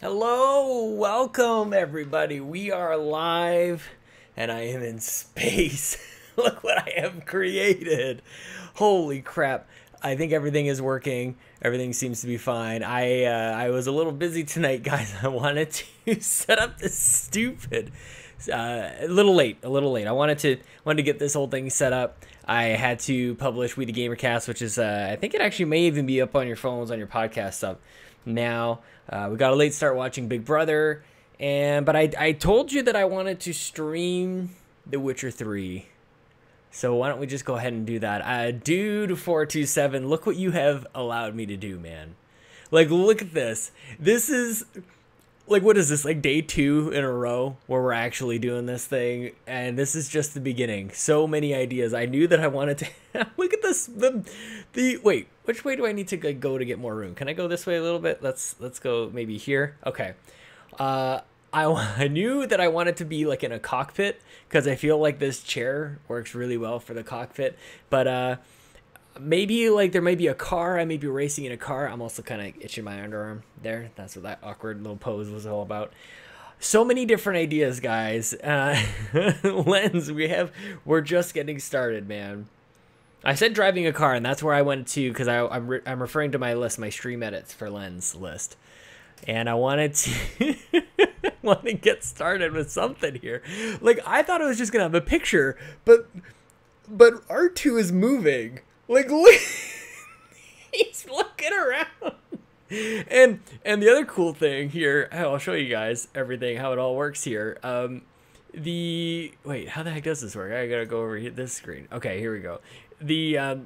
Hello, welcome everybody. We are live and I am in space. Look what I have created. Holy crap. I think everything is working. Everything seems to be fine. I was a little busy tonight, guys. I wanted to set up this stupid A little late. I wanted to get this whole thing set up. I had to publish We the Gamercast, which is I think it actually may even be up on your phones on your podcast stuff now. We got a late start watching Big Brother, but I told you that I wanted to stream The Witcher 3. So why don't we just go ahead and do that? Dude427, look what you have allowed me to do, man. Like, look at this. This is, like, what is this? Like day 2 in a row where we're actually doing this thing. And this is just the beginning. So many ideas. I knew that I wanted to, look at this. Wait, which way do I need to go to get more room? Can I go this way a little bit? Let's go maybe here. Okay. I knew that I wanted to be like in a cockpit because I feel like this chair works really well for the cockpit. But maybe like there may be a car. I may be racing in a car. I'm also kind of itching my underarm there. That's what that awkward little pose was all about. So many different ideas, guys. Lens, we're just getting started, man. I said driving a car, and that's where I went to because I'm referring to my list, my stream edits for Lens list. And I wanted to want to get started with something here. Like, I thought it was just gonna have a picture, but R2 is moving. Like, look, he's looking around. And the other cool thing here, I'll show you guys everything, how it all works here. Wait, how the heck does this work? I gotta go over here, this screen. Okay, here we go. The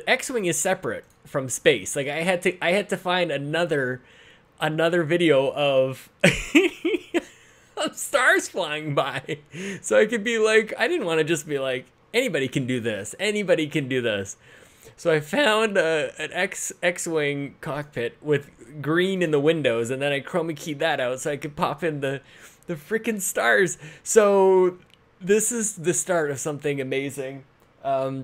X-Wing is separate from space. Like, I had to find another video of of stars flying by, so I could be like, I didn't want to just be like, anybody can do this, so I found an X-Wing cockpit with green in the windows, and then I chroma keyed that out so I could pop in the freaking stars. So this is the start of something amazing. I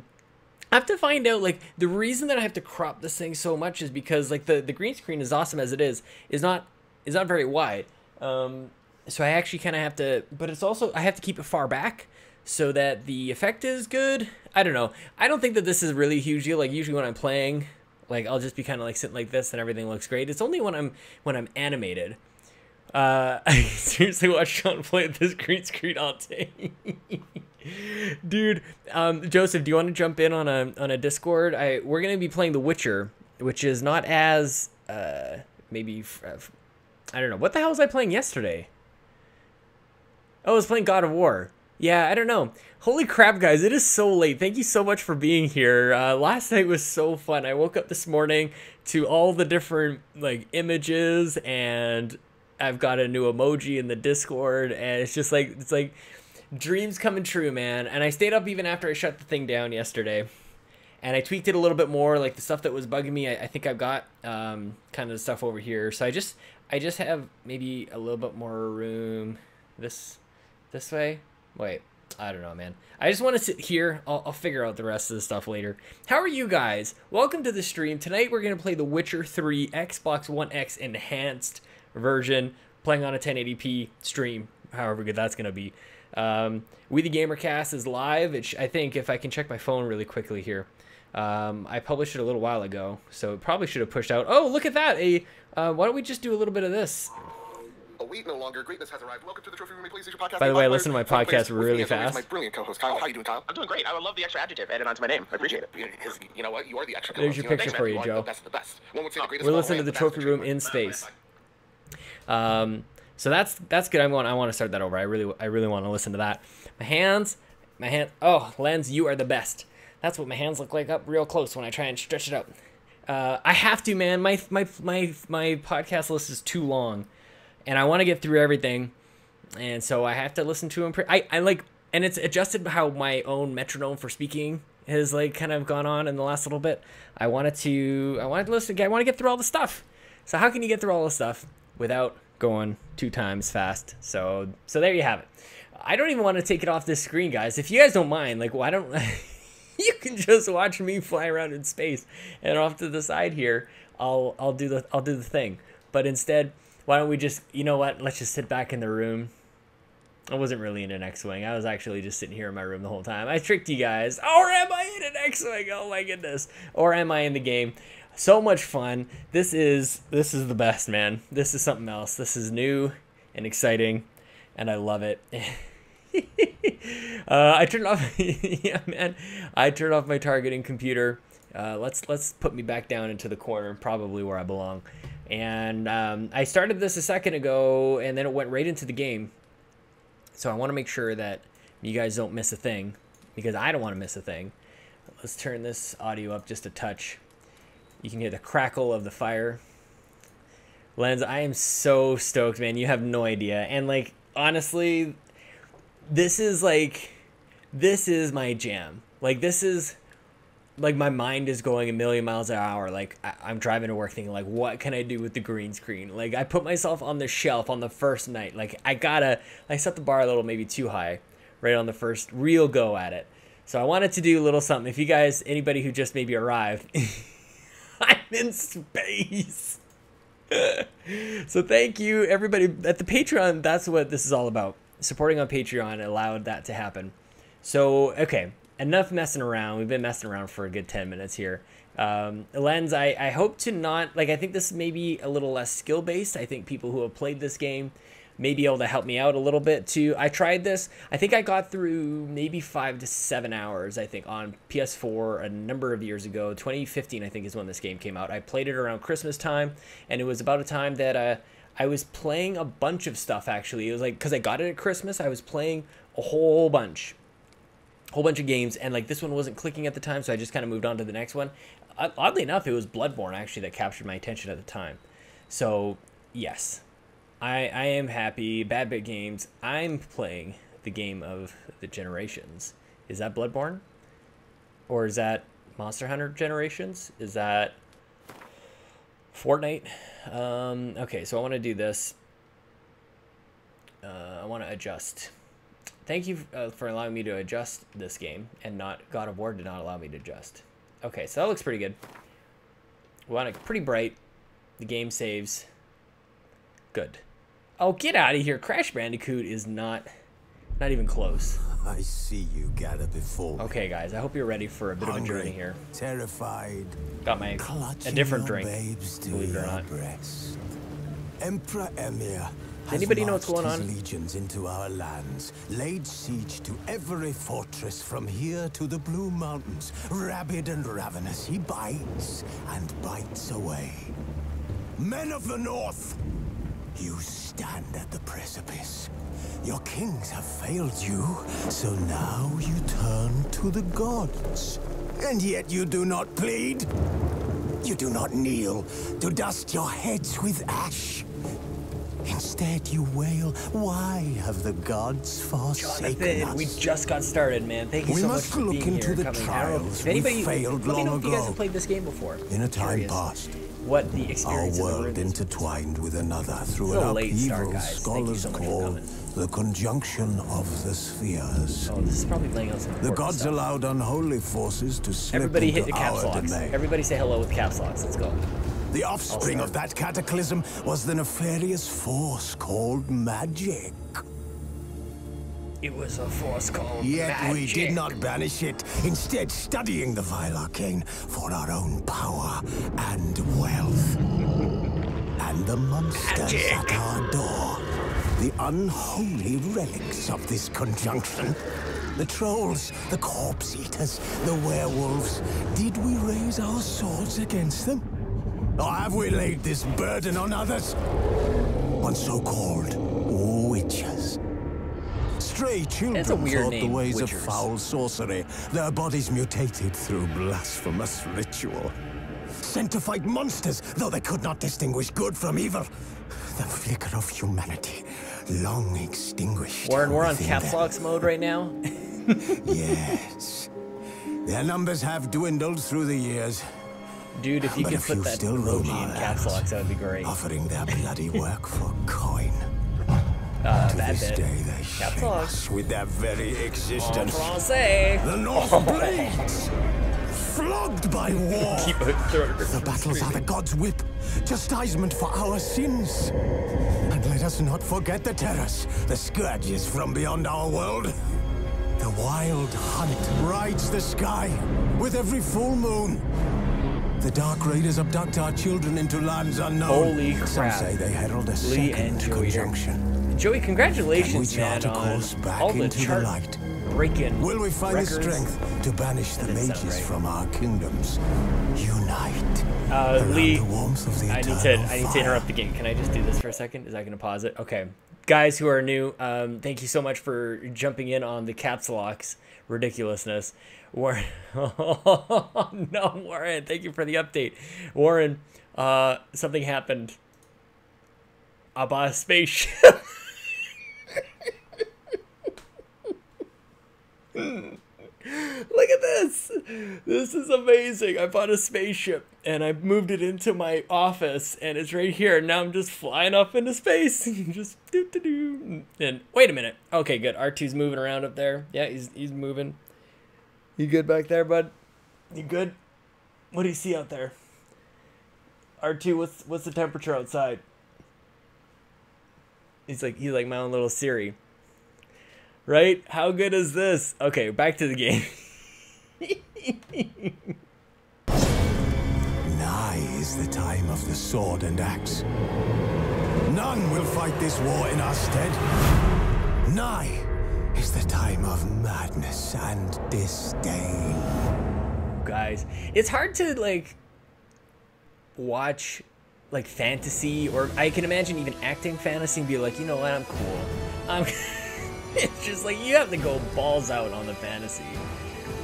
have to find out, like, the reason that I have to crop this thing so much is because, like, the green screen, as awesome as it is not very wide. So I actually kind of have to, but it's also, I have to keep it far back so that the effect is good. I don't know. I don't think that this is a really huge deal. Like, usually when I'm playing, like, I'll just be kind of like sitting like this and everything looks great. It's only when I'm animated. I seriously watched Sean play with this green screen all day. Dude, Joseph, do you want to jump in on a Discord? We're gonna be playing The Witcher, which is not as maybe I don't know, what the hell was I playing yesterday? Oh, I was playing God of War. Yeah, I don't know. Holy crap, guys, it is so late. Thank you so much for being here. Last night was so fun. I woke up this morning to all the different, like, images, and I've got a new emoji in the Discord, and it's just like, it's like dreams coming true, man. And I stayed up even after I shut the thing down yesterday, and I tweaked it a little bit more, like the stuff that was bugging me. I think I've got kind of the stuff over here. So I just have maybe a little bit more room this way. Wait, I don't know, man. I just want to sit here. I'll figure out the rest of the stuff later. How are you guys? Welcome to the stream. Tonight we're going to play The Witcher 3 Xbox One X Enhanced version, playing on a 1080p stream, however good that's going to be. We the Gamercast is live. I think, if I can check my phone really quickly here. I published it a little while ago, so it probably should have pushed out. Oh, look at that. Why don't we just do a little bit of this? A week no longer. Greatness has arrived. Welcome to the Trophy Room PlayStation Podcast. By the way, I listen to my podcast really fast. My brilliant co-host Kyle. How you doing, Kyle? I'm doing great. I would love the extra adjective added onto my name. I appreciate it. You know what? You are the extra. There's your picture for you, Joe. The best. We're listening to the Trophy Room in space. So that's good. I want to start that over. I really want to listen to that. My hands. Oh, Lens, you are the best. That's what my hands look like up real close when I try and stretch it out. I have to, man. My podcast list is too long, and I want to get through everything, and so I have to listen to them. I like, and it's adjusted how my own metronome for speaking has like kind of gone on in the last little bit. I wanted to listen again. I want to get through all the stuff. So how can you get through all the stuff without going 2 times fast? So there you have it. I don't even want to take it off this screen, guys. If you guys don't mind, like, why don't you can just watch me fly around in space, and off to the side here, I'll do the thing. But instead, why don't we just, you know what? Let's just sit back in the room. I wasn't really in an X-Wing. I was actually just sitting here in my room the whole time. I tricked you guys. Or am I in an X-Wing? Oh my goodness. Or am I in the game? So much fun. This is the best, man. This is something else. This is new and exciting, and I love it. I turned off. Yeah, man. I turned off my targeting computer. Let's put me back down into the corner, probably where I belong. And I started this a second ago, and then it went right into the game. So I want to make sure that you guys don't miss a thing, because I don't want to miss a thing. Let's turn this audio up just a touch. You can hear the crackle of the fire. Lens, I am so stoked, man. You have no idea. And like, honestly, this is my jam. Like, this is like, my mind is going a million miles an hour. Like, I'm driving to work thinking, like, what can I do with the green screen? Like, I put myself on the shelf on the first night. Like, I set the bar a little maybe too high right on the first real go at it. So I wanted to do a little something. If you guys, anybody who just maybe arrived, I'm in space. So thank you, everybody at the Patreon. That's what this is all about. Supporting on Patreon allowed that to happen. So, okay, enough messing around. We've been messing around for a good 10 minutes here. Lens, I hope to not, like, I think this may be a little less skill-based. I think people who have played this game may be able to help me out a little bit too. I tried this. I think I got through maybe 5 to 7 hours, I think, on PS4 a number of years ago. 2015, I think, is when this game came out. I played it around Christmas time, and it was about a time that I was playing a bunch of stuff, actually. It was like, because I got it at Christmas, I was playing a whole bunch of games, and like, this one wasn't clicking at the time, so I just kind of moved on to the next one. Oddly enough, it was Bloodborne, actually, that captured my attention at the time. So, yes. I am happy. Bad Bit Games. I'm playing the game of the Generations. Is that Bloodborne? Or is that Monster Hunter Generations? Is that Fortnite? Okay, so I want to do this. I want to adjust. Thank you for allowing me to adjust this game, and not God of War did not allow me to adjust. Okay, so that looks pretty good. We want it pretty bright. The game saves. Good. Oh, get out of here. Crash Bandicoot is not even close. I see you gather before me. Okay, guys, I hope you're ready for a bit of a journey here. Terrified, Got a different drink, believe it or not. Breast. Emperor Emir has Anybody know what's marched going his on? legions into our lands, laid siege to every fortress from here to the Blue Mountains. Rabid and ravenous, he bites and bites away. Men of the North, you stand at the precipice. Your kings have failed you, so now you turn to the gods. And yet you do not plead. You do not kneel to dust your heads with ash. Instead you wail, why have the gods forsaken Jonathan, us? we just got started, man. Thank you We so much must for look being into here. the Coming. trials If anybody, we failed let me know long if you guys ago. have played this game before. In a I'm time curious past, what the our experience of the world room is. intertwined with another through A an little late start, upheaval guys. Thank you scholars so much for call coming. the conjunction of the spheres. Oh, this is probably laying out some The important gods stuff. allowed unholy forces to slip Everybody hit into the caps our locks. domain. Everybody say hello with caps locks. Let's go. The offspring of that cataclysm was the nefarious force called magic. It was a force called Yet we magic. did not banish it, instead studying the vile arcane for our own power and wealth. And the monsters Magic. at our door, the unholy relics of this conjunction. The trolls, the corpse eaters, the werewolves. Did we raise our swords against them? Or have we laid this burden on others? On so-called witches. Stray children That's a weird taught the name, ways witchers. of foul sorcery, their bodies mutated through blasphemous ritual. Sent to fight monsters, though they could not distinguish good from evil. The flicker of humanity, long extinguished. Warren, we're on within caps them. locks mode right now. Yes. Their numbers have dwindled through the years, Dude, if you but could a few put that still roam emoji in our caps lands, locks, that would be great. offering their bloody work for coin. To Bad this bit. day, they Caps shame lock. us with their very En existence. français. The North bleeds, flogged by war. Keep it through. The battles are the gods' whip, chastisement for our sins. And let us not forget the terrors, the scourges from beyond our world. The wild hunt rides the sky with every full moon. The Dark Raiders abduct our children into lands unknown. Holy Some crap. say they herald a Lee and second Joey here. conjunction. Joey, Can we congratulations, man, chart a on course back all the into the chart light? breaking Will we find the records. strength to banish the That didn't sound mages right. from our kingdoms? Unite. around Lee, the warmth of the I need eternal to fire. interrupt the game. Can I just do this for a second? Is that going to pause it? Okay. Guys who are new, thank you so much for jumping in on the caps locks ridiculousness. Warren, no, Warren, thank you for the update. Warren, something happened. I bought a spaceship. Look at this. This is amazing. I bought a spaceship and I moved it into my office and it's right here. Now I'm just flying up into space. Just do. And wait a minute. Okay, good. R2's moving around up there. Yeah, he's moving. You good back there, bud? You good? What do you see out there? R2, what's the temperature outside? He's like my own little Siri. Right? How good is this? Okay, back to the game. Nigh is the time of the sword and axe. None will fight this war in our stead. Nigh is the time of madness and disdain. Guys, it's hard to like watch like fantasy, or I can imagine even acting fantasy and be like, you know what, I'm cool. It's just like you have to go balls out on the fantasy.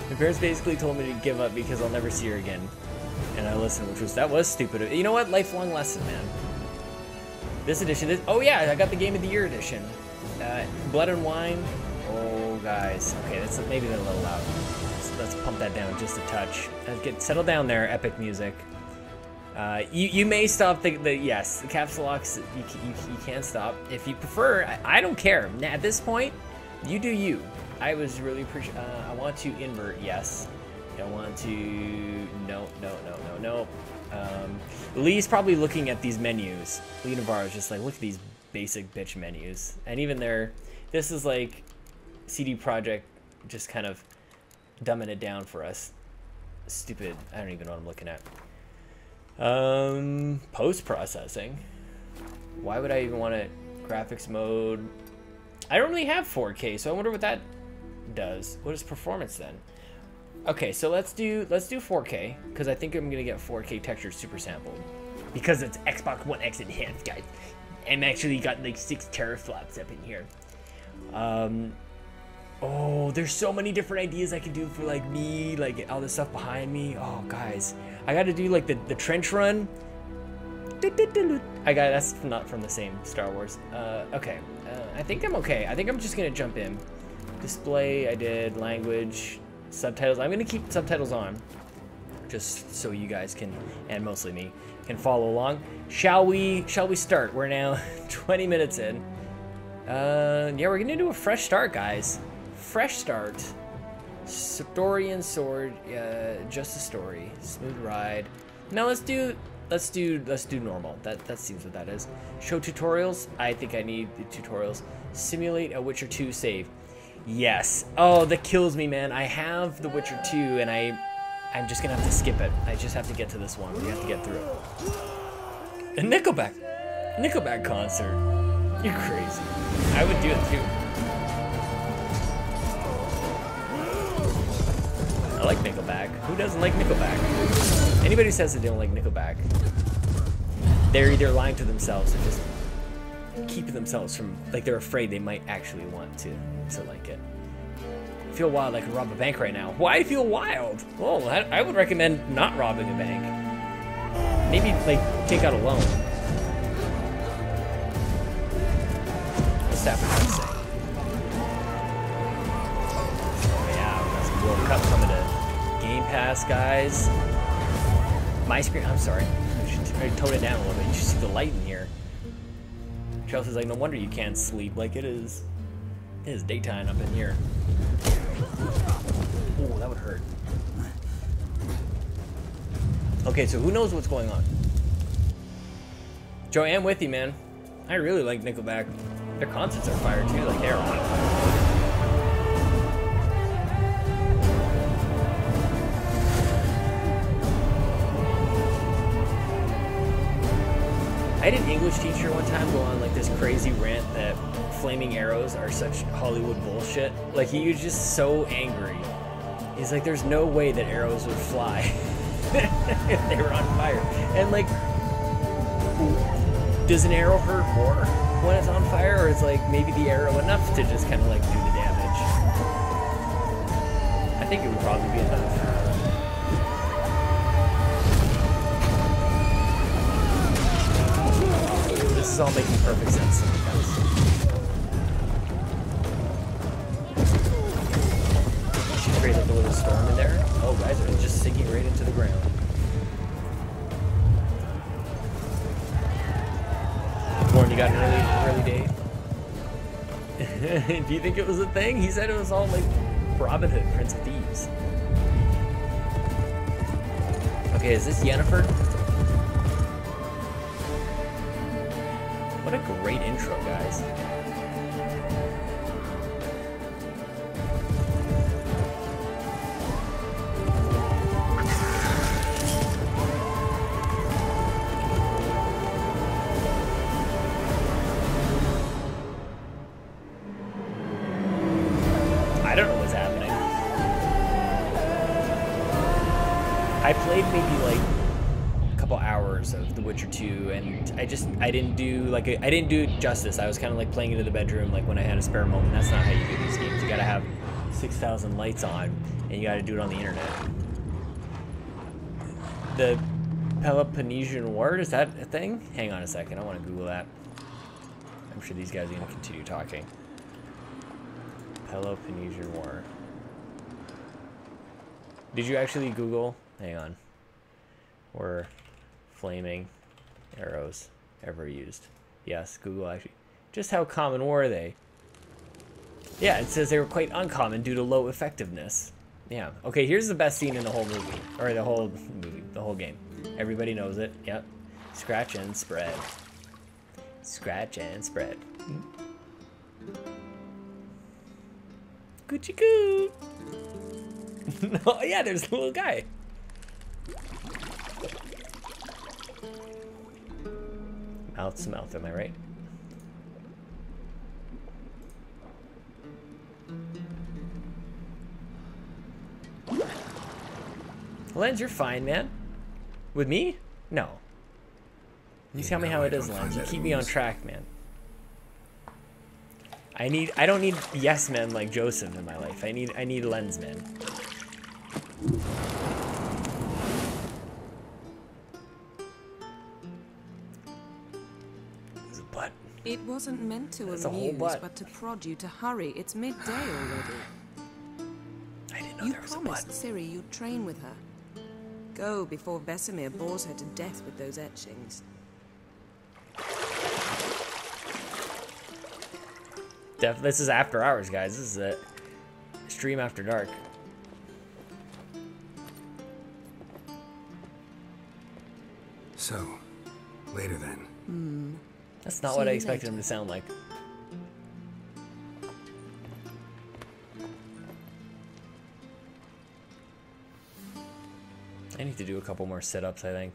My parents basically told me to give up because I'll never see her again, and I listened, that was stupid. You know what? Lifelong lesson, man. This edition, oh yeah, I got the Game of the Year edition. Blood and Wine. Oh guys, okay, that's maybe they're a little loud. Let's pump that down just a touch. Settle down there, epic music. You may stop yes, the caps locks, you can't stop. If you prefer, I don't care. At this point, you do you. I was really I want to invert, yes. I want to, no. Lee's probably looking at these menus. Lee Navarro's just like, look at these basic bitch menus. And even this is like CD Projekt just kind of dumbing it down for us. Stupid, I don't even know what I'm looking at. Post-processing. Why would I even want it? Graphics mode. I don't really have 4K, so I wonder what that does. What is performance then? Okay, so let's do 4K, because I think I'm gonna get 4K textures super sampled. Because it's Xbox One X enhanced, guys. I'm actually got like 6 teraflops up in here. Oh, there's so many different ideas I can do for like me, like all this stuff behind me. Oh, guys, I got to do like the trench run. That's not from the same Star Wars. Okay, I think I'm okay. I think I'm just gonna jump in. Display, I did language, subtitles. I'm gonna keep subtitles on, just so you guys can, and mostly me, can follow along. Shall we start? We're now 20 minutes in. Yeah, we're gonna do a fresh start, guys. Fresh start. Story and sword. Just a story. Smooth ride. No, let's do normal. That seems what that is. Show tutorials. I think I need the tutorials. Simulate a Witcher 2 save. Yes. Oh, that kills me, man. I have the Witcher 2, and I'm just gonna have to skip it. I just have to get to this one. We have to get through it. A Nickelback concert. You're crazy. I would do it too. I like Nickelback. Who doesn't like Nickelback? Anybody who says they don't like Nickelback, they're either lying to themselves or just keeping themselves from, like, they're afraid they might actually want to like it. I feel wild. I could rob a bank right now. Why feel wild? Well, I would recommend not robbing a bank. Maybe, like, take out a loan. What's that for God's sake? Oh, yeah, that's the World Cup coming to Game Pass, guys. My screen, I'm sorry. I toned it down a little bit. You should see the light in here. Chelsea's like, no wonder you can't sleep. Like, it is daytime up in here. Oh, that would hurt. Okay, so who knows what's going on? Joe, I'm with you, man. I really like Nickelback. Their concerts are fire too. Like, they're on fire. I had an English teacher one time go on like this crazy rant that flaming arrows are such Hollywood bullshit. Like, he was just so angry. He's like, there's no way that arrows would fly if they were on fire. And like, does an arrow hurt more when it's on fire, or is like maybe the arrow enough to just kind of like do the damage? I think it would probably be enough. This is all making perfect sense to me, guys. She created like a little storm in there. Oh, guys, are just sinking right into the ground. Warren, you got an early day? Do you think it was a thing? He said it was all like Robin Hood, Prince of Thieves. Okay, is this Yennefer? What a great intro, guys. I don't know what's happening. I played maybe like a couple hours of The Witcher 2, and I didn't do it justice. I was kind of like playing into the bedroom, like when I had a spare moment. That's not how you do these games. You gotta have 6,000 lights on, and you gotta do it on the internet. The Peloponnesian War, is that a thing? Hang on a second, I want to Google that. I'm sure these guys are gonna continue talking. Peloponnesian War. Did you actually Google? Hang on. Were flaming arrows ever used? Yes, Google actually. Just how common were they? Yeah, it says they were quite uncommon due to low effectiveness. Yeah. Okay, here's the best scene in the whole movie. Or the whole movie, the whole game. Everybody knows it. Yep. Scratch and spread. Scratch and spread. Gucci goo. Oh yeah, there's a little guy. Mouth to mouth, am I right? Lens, you're fine, man. With me? No. You tell me how it is, Lens. You keep me on track, man. I don't need yes men like Joseph in my life. I need lens men. There's a butt. It wasn't meant to That's a whole amuse, butt. but to prod you to hurry. It's midday already. I didn't know You there was a promised butt. Ciri you'd train with her. Go before Vesemir bores her to death with those etchings. This is after hours, guys. This is a stream after dark. So, later then. That's not See what I you expected later. him to sound like. I need to do a couple more sit-ups, I think.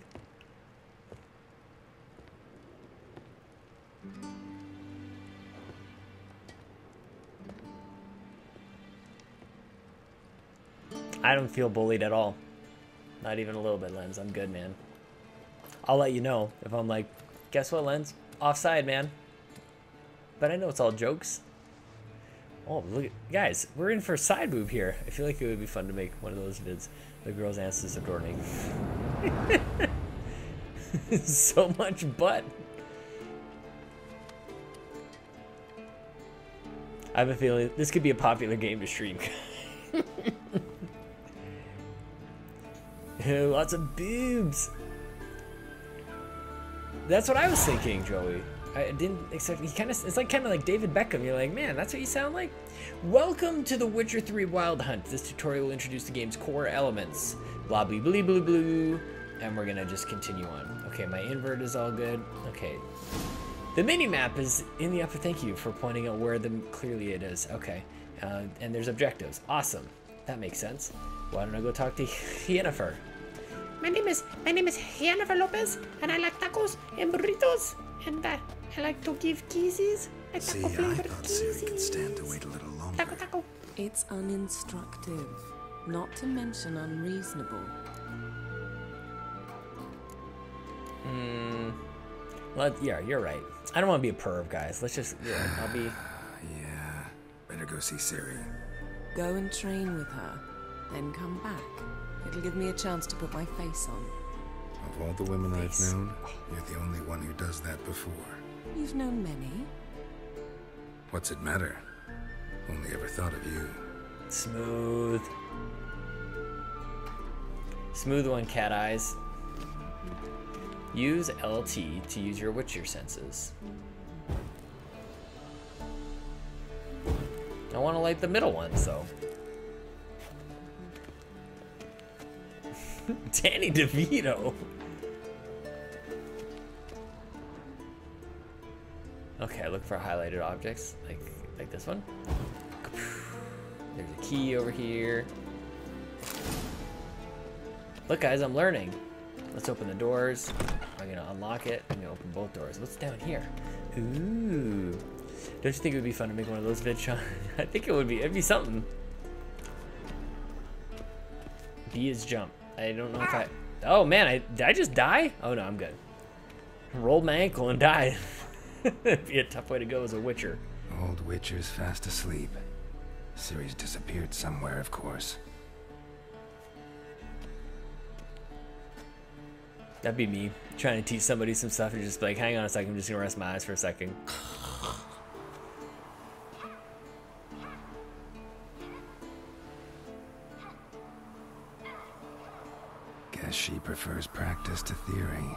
I don't feel bullied at all. Not even a little bit, Lens. I'm good, man. I'll let you know if I'm like, guess what, Lens? Offside, man. But I know it's all jokes. Oh, look at, guys, we're in for a side boob here. I feel like it would be fun to make one of those vids. The girl's answers adorning. So much butt. I have a feeling this could be a popular game to stream. Lots of boobs. That's what I was thinking, Joey. I didn't expect. It's like kind of like David Beckham. You're like, man, that's what you sound like. Welcome to The Witcher 3 Wild Hunt. This tutorial will introduce the game's core elements. Blah blah blah blah blah. And we're gonna just continue on. Okay, my invert is all good. Okay. The mini map is in the upper. Thank you for pointing out where clearly it is. Okay. And there's objectives. Awesome. That makes sense. Why don't I go talk to Yennefer? My name is Jennifer Lopez, and I like tacos and burritos, and I like to give kisses See, I thought Ciri could stand to wait a little longer. It's uninstructive, not to mention unreasonable. Well, yeah, you're right. I don't want to be a perv, guys. Let's just, yeah, I'll be... Yeah, better go see Ciri. Go and train with her, then come back. It'll give me a chance to put my face on. Of all the women I've known, you're the only one who does that before. You've known many. What's it matter? Only ever thought of you. Smooth. Smooth one, cat eyes. Use LT to use your Witcher senses. I want to like the middle ones, though. Danny DeVito. Okay, look for highlighted objects, like this one. There's a key over here. Look, guys, I'm learning. Let's open the doors. I'm gonna unlock it. I'm gonna open both doors. What's down here? Ooh. Don't you think it would be fun to make one of those vids, Sean? I think it would be. It'd be something. B is jump. I don't know if I... Oh, man, did I just die? Oh, no, I'm good. Rolled my ankle and died. It'd be a tough way to go as a Witcher. Old Witcher's fast asleep. Ciri's disappeared somewhere, of course. That'd be me, trying to teach somebody some stuff and just be like, hang on a second, I'm just gonna rest my eyes for a second. Guess she prefers practice to theory.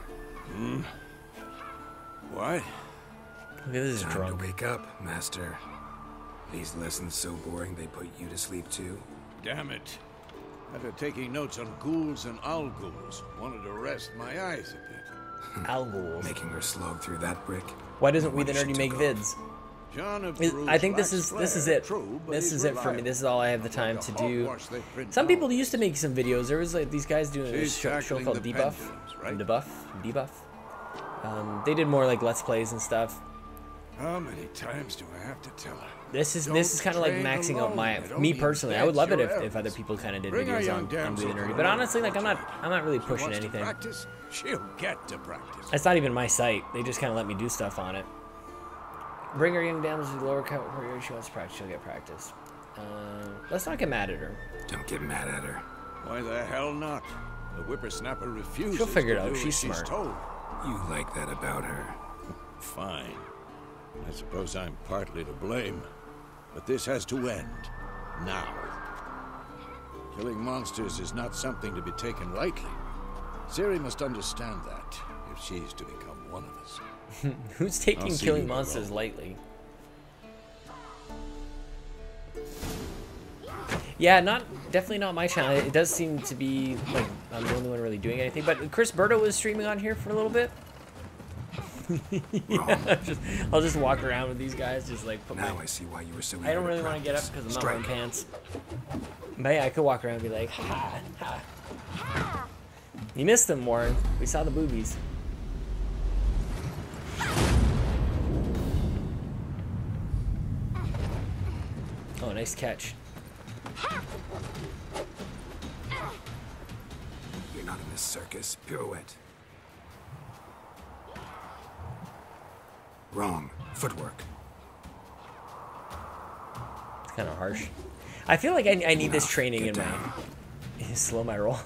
What? Look at this Time drunk. to wake up, Master. These lessons so boring they put you to sleep too? Damn it. After taking notes on ghouls and owl-ghouls, wanted to rest my eyes a bit. Owls. Making her slog through that brick? Why doesn't We the Wonder she Nerdy make took vids? John of I think this is it. True, but This he's is it for me. reliable. This is all I have the time Like to a do. hogwash they print Some now. people used to make some videos. There was like these guys doing a She's show tackling called the Debuff, pendulums, right? Debuff. They did more like Let's Plays and stuff. How many times do I have to tell her? This is Don't kind of like train maxing out my alone. It me only personally. I would embeds love it your if other errors. people kind of did Bring our videos young on We damsel the to Nerdy. the But honestly, like Lord. I'm not really She pushing wants to anything. practice, she'll get to practice. It's not even my site. They just kind of let me do stuff on it. Bring her young damsel to the lower court. She wants to practice. She'll get practice. Let's not get mad at her. Don't get mad at her. Why the hell not? The whippersnapper refuses She'll figure it to out. do She's as smart. told. You like that about her. Fine. I suppose I'm partly to blame. But this has to end. Now. Killing monsters is not something to be taken lightly. Ciri must understand that, if she's to become one of us. Who's taking I'll see killing you monsters alone. lightly? Yeah, definitely not my channel. It does seem to be like I'm the only one really doing anything. But Chris Berto was streaming on here for a little bit. Yeah, I'll just walk around with these guys, just like put Now my. I see why you were so I don't eager really want to get up practice. because I'm not wearing Strike. pants. But yeah, I could walk around and be like, ha, ha. You missed them, Warren. We saw the boobies. Oh, nice catch. You're not in this circus. Pirouette. Wrong. Footwork. It's kind of harsh. I feel like I need this Enough. training Get in down. my. Slow my roll.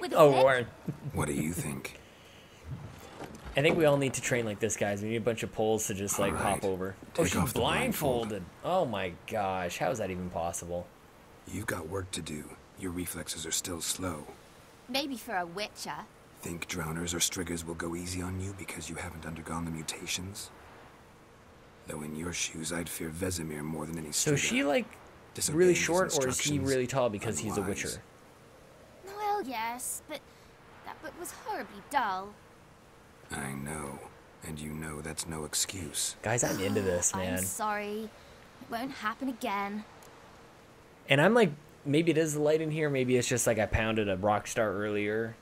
With a Oh, fit? Warren. What do you think? I think we all need to train like this, guys. We need a bunch of poles to just like All hop right. over. Oh, Take she's off the blindfold. blindfolded. Oh my gosh, how is that even possible? You've got work to do. Your reflexes are still slow. Maybe for a witcher. Think drowners or striggers will go easy on you because you haven't undergone the mutations? Though in your shoes, I'd fear Vesemir more than any So is strigger. she like Disobeying really his short, or is he instructions? really tall because he's a Unwise. witcher? Well, yes, but that book was horribly dull. I know. And you know that's no excuse. Guys, I'm into this, I'm man. sorry. It won't happen again. And I'm like, maybe it is the light in here. Maybe it's just like I pounded a rock star earlier,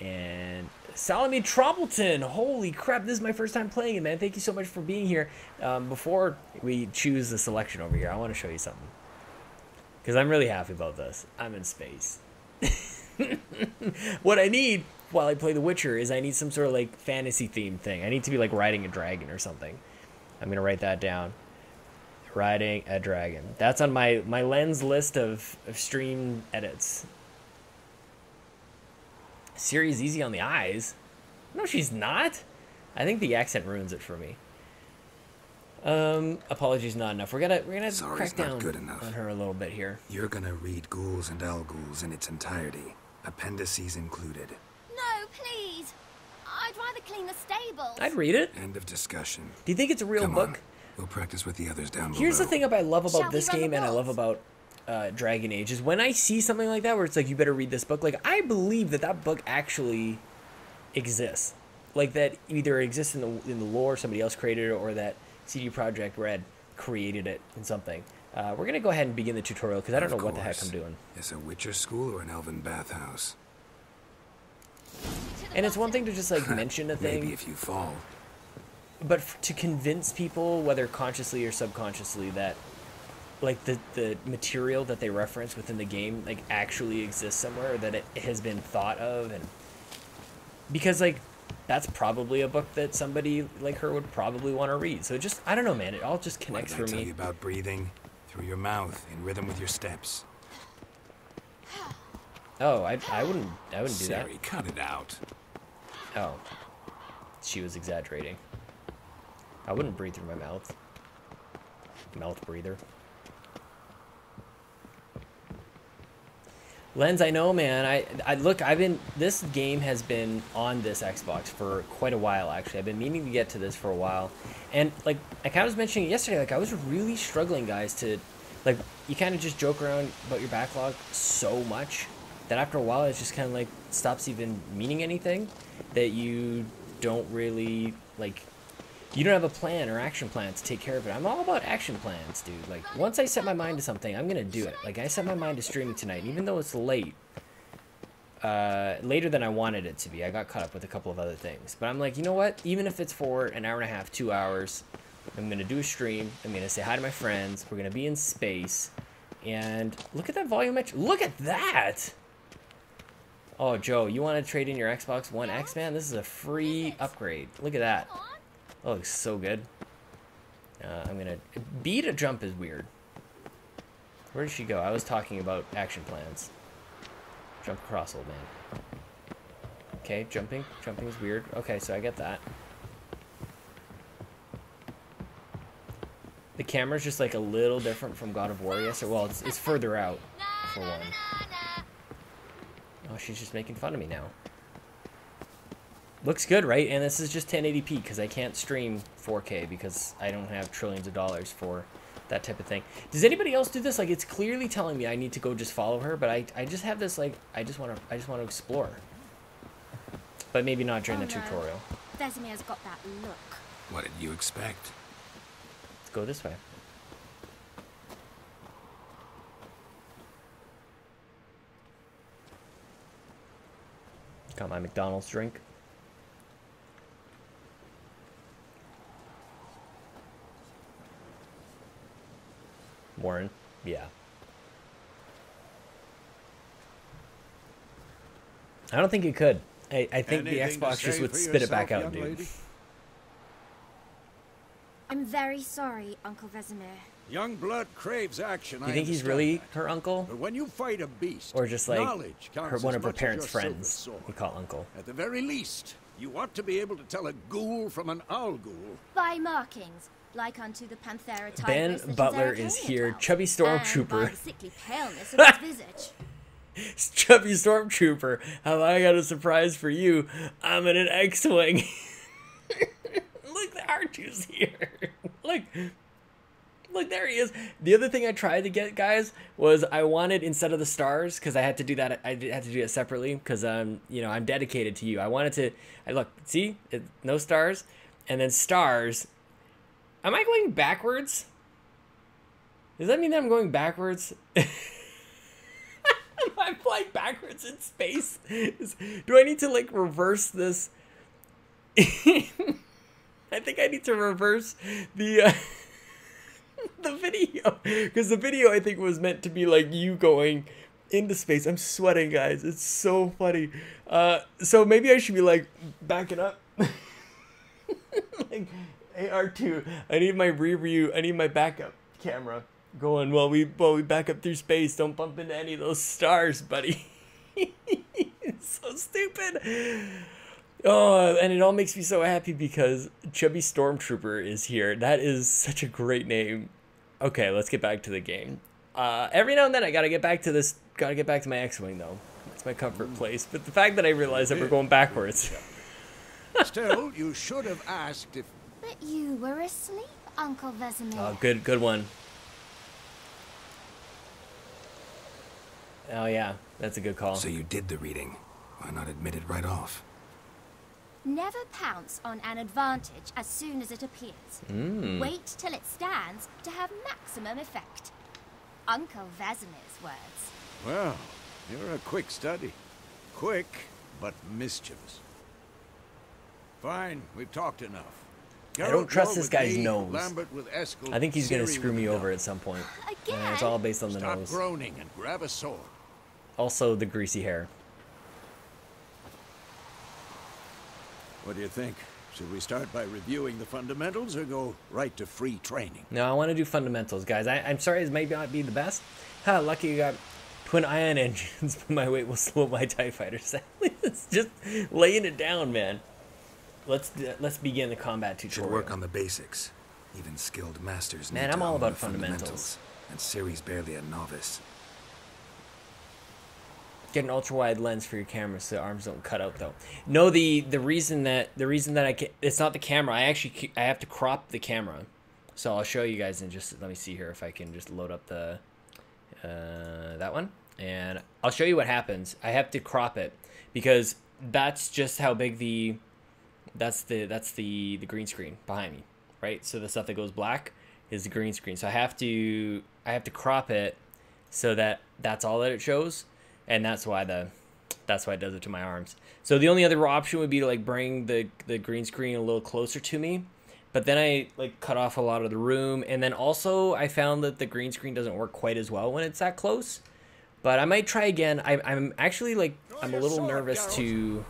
and Salome Trombleton. Holy crap, this is my first time playing it, man. Thank you so much for being here. Before we choose the selection over here, I want to show you something. Because I'm really happy about this. I'm in space. What I need while I play The Witcher is I need some sort of like fantasy themed thing. I need to be like riding a dragon or something. I'm going to write that down. Riding a dragon. That's on my lens list of stream edits. Siri's easy on the eyes. No, she's not. I think the accent ruins it for me. Apologies not enough. We're gonna crack down on her a little bit here. You're gonna read Ghouls and Al-Ghouls in its entirety, appendices included. No, please. I'd rather clean the stables. I'd read it. End of discussion. Do you think it's a real book? On. We'll practice with the others down below. Here's the thing I love about this game and I love about Dragon Age is when I see something like that where it's like, you better read this book. Like, I believe that book actually exists. Like, that either exists in the lore, somebody else created it, or that CD Projekt Red created it in something. We're going to go ahead and begin the tutorial because I don't know what the heck I'm doing. Is a Witcher school or an elven bathhouse? And it's one thing to just like mention a thing. Maybe if you fall. But to convince people, whether consciously or subconsciously, that like the material that they reference within the game like actually exists somewhere, or that it has been thought of, and because like that's probably a book that somebody like her would probably want to read. So it just, I don't know, man, it all just connects for me. What did I tell you about breathing through your mouth in rhythm with your steps? Oh, I wouldn't do that. Siri, cut it out. Oh, she was exaggerating. I wouldn't breathe through my mouth. Mouth breather. Lens, I know, man. I look, this game has been on this Xbox for quite a while, actually. I've been meaning to get to this for a while. And, like I kind of was mentioning yesterday, like, I was really struggling, guys, to, like, you kind of just joke around about your backlog so much that after a while it just kind of, like, stops even meaning anything. That you don't really, like, you don't have a plan or action plan to take care of it. I'm all about action plans, dude. Like, once I set my mind to something, I'm going to do it. Like, I set my mind to streaming tonight, and even though it's late, later than I wanted it to be. I got caught up with a couple of other things. But I'm like, you know what? Even if it's for an hour and a half, 2 hours, I'm going to do a stream. I'm going to say hi to my friends. We're going to be in space. And look at that volumetric. Look at that! Oh, Joe, you want to trade in your Xbox One X, man? This is a free upgrade. Look at that. Oh, looks so good. I'm gonna... B to jump is weird. Where did she go? I was talking about action plans. Jump across, old man. Okay, jumping. Jumping is weird. Okay, so I get that. The camera's just like a little different from God of War, yes? Or, well, it's further out, for one. Oh, she's just making fun of me now. Looks good, right? And this is just 1080p because I can't stream 4K because I don't have trillions of dollars for that type of thing. Does anybody else do this? Like, it's clearly telling me I need to go just follow her, but I just have this, like, I just want to explore. But maybe not during the tutorial. Vesemir's got that look. What did you expect? Let's go this way. Got my McDonald's drink. Warren, yeah. I don't think you could. I think the Xbox just would spit it back out, dude. Lady? I'm very sorry, Uncle Vesemir. Young blood craves action. Do you think he's really her uncle? But when you fight a beast, or just like one of her as parents' as your friends silver sword. you call uncle? At the very least, you ought to be able to tell a ghoul from an Al-Ghul. By markings, like unto the Panthera tigris Ben that in Butler is Zeratonia here. dwells, Chubby and by Stormtrooper. the sickly paleness of its visage. Chubby Stormtrooper. Have I got a surprise for you? I'm in an X-Wing. Look, the R2's here. Look, there he is. The other thing I tried to get, guys, was I wanted, instead of the stars, because I had to do that, I had to do it separately, because you know, I'm dedicated to you. I wanted to, look, see, no stars, and then stars. Am I going backwards? Does that mean that I'm going backwards? Am I'm flying backwards in space. Do I need to like reverse this? I think I need to reverse the the video, because the video I think was meant to be like you going into space. I'm sweating, guys. It's so funny. So maybe I should be like backing up. Like, hey R2, I need my rear-view. I need my backup camera going while we back up through space. Don't bump into any of those stars, buddy. It's so stupid. Oh, and it all makes me so happy because Chubby Stormtrooper is here. That is such a great name. Okay, let's get back to the game. Every now and then I gotta get back to this. Gotta get back to my X-Wing though. It's my comfort place. But the fact that I realized that we're going backwards. Still, you should have asked if... But you were asleep, Uncle Vesemir. Oh, good one. Oh yeah, that's a good call. So you did the reading. Why not admit it right off? Never pounce on an advantage as soon as it appears. Wait till it stands to have maximum effect. Uncle Vesemir's words. Well, you're a quick study. Quick, but mischievous. Fine, we've talked enough. I don't trust this guy's nose. Lambert with Eskel, I think he's gonna Ciri screw with me the over dog. at some point. Again? And it's all based on the Stop nose. groaning and grab a sword. Also the greasy hair. What do you think? Should we start by reviewing the fundamentals or go right to free training? No, I want to do fundamentals, guys. I'm sorry, it may not be the best. Ha, lucky you got twin ion engines, but my weight will slow my TIE fighters. It's just laying it down, man. Let's begin the combat tutorial. Should work on the basics. Even skilled masters Man, need I'm to all own about the fundamentals. And Ciri's barely a novice. Get an ultra wide lens for your camera so the arms don't cut out though. No, the reason that I can, it's not the camera. I have to crop the camera. So I'll show you guys in just, let me see here if I can just load up the that one, and I'll show you what happens. I have to crop it because that's just how big that's the green screen behind me, right? So the stuff that goes black is the green screen. So I have to crop it so that that's all that it shows. And that's why it does it to my arms. So the only other option would be to like bring the green screen a little closer to me, but then I like cut off a lot of the room. And then also I found that the green screen doesn't work quite as well when it's that close. But I might try again. I'm actually like, I'm a little nervous to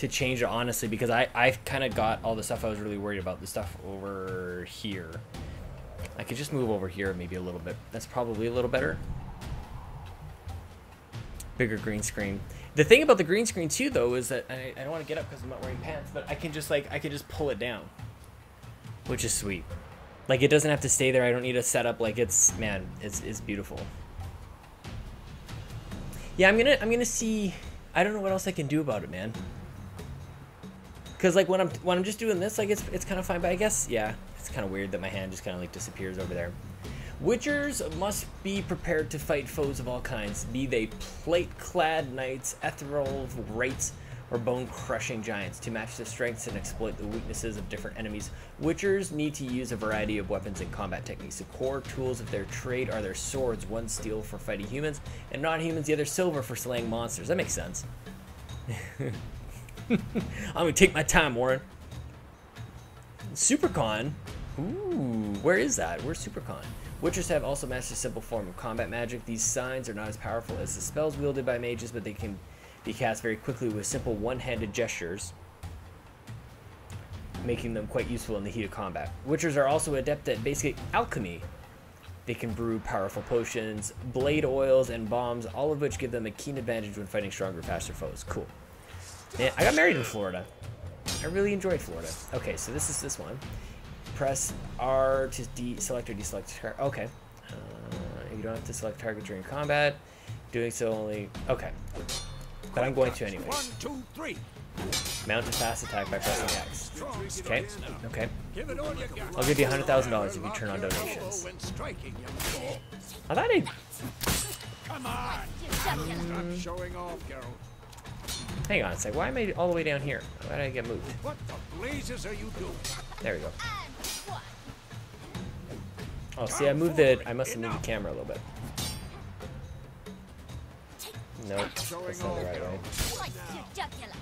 change it honestly, because I've kind of got all the stuff I was really worried about. The stuff over here, I could just move over here maybe a little bit. That's probably a little better. Bigger green screen. The thing about the green screen too, though, is that I don't want to get up because I'm not wearing pants, but I can just pull it down, which is sweet. Like, it doesn't have to stay there. I don't need to set up. Like, it's beautiful. Yeah, I'm gonna see. I don't know what else I can do about it, man. Cause like when I'm just doing this, like it's kind of fine. But I guess yeah, it's kind of weird that my hand just kind of like disappears over there. Witchers must be prepared to fight foes of all kinds, be they plate-clad knights, ethereal wraiths, or bone-crushing giants. To match their strengths and exploit the weaknesses of different enemies, Witchers need to use a variety of weapons and combat techniques. The core tools of their trade are their swords, one steel for fighting humans, and non-humans, the other silver for slaying monsters. That makes sense. I'm gonna take my time, Warren. Supercon? Ooh, where is that? Where's Supercon? Witchers have also mastered a simple form of combat magic. These signs are not as powerful as the spells wielded by mages, but they can be cast very quickly with simple one-handed gestures, making them quite useful in the heat of combat. Witchers are also adept at basic alchemy. They can brew powerful potions, blade oils, and bombs, all of which give them a keen advantage when fighting stronger, faster foes. Cool. Man, I got married in Florida. I really enjoyed Florida. Okay, so this is this one. Press R to select or deselect target. Okay. You don't have to select target during combat. Doing so only... Okay. But I'm going to anyway. 1, 2, 3. Mount a fast attack by pressing X. Okay. Okay. I'll give you $100,000 if you turn on donations. I thought I... Come on! Stop showing off, Geralt. Hang on a sec. Why am I all the way down here? Why did I get moved? What the blazes are you doing? There we go. Oh, see, I must have moved the camera a little bit. Nope, that's not the right way. Right to jugular.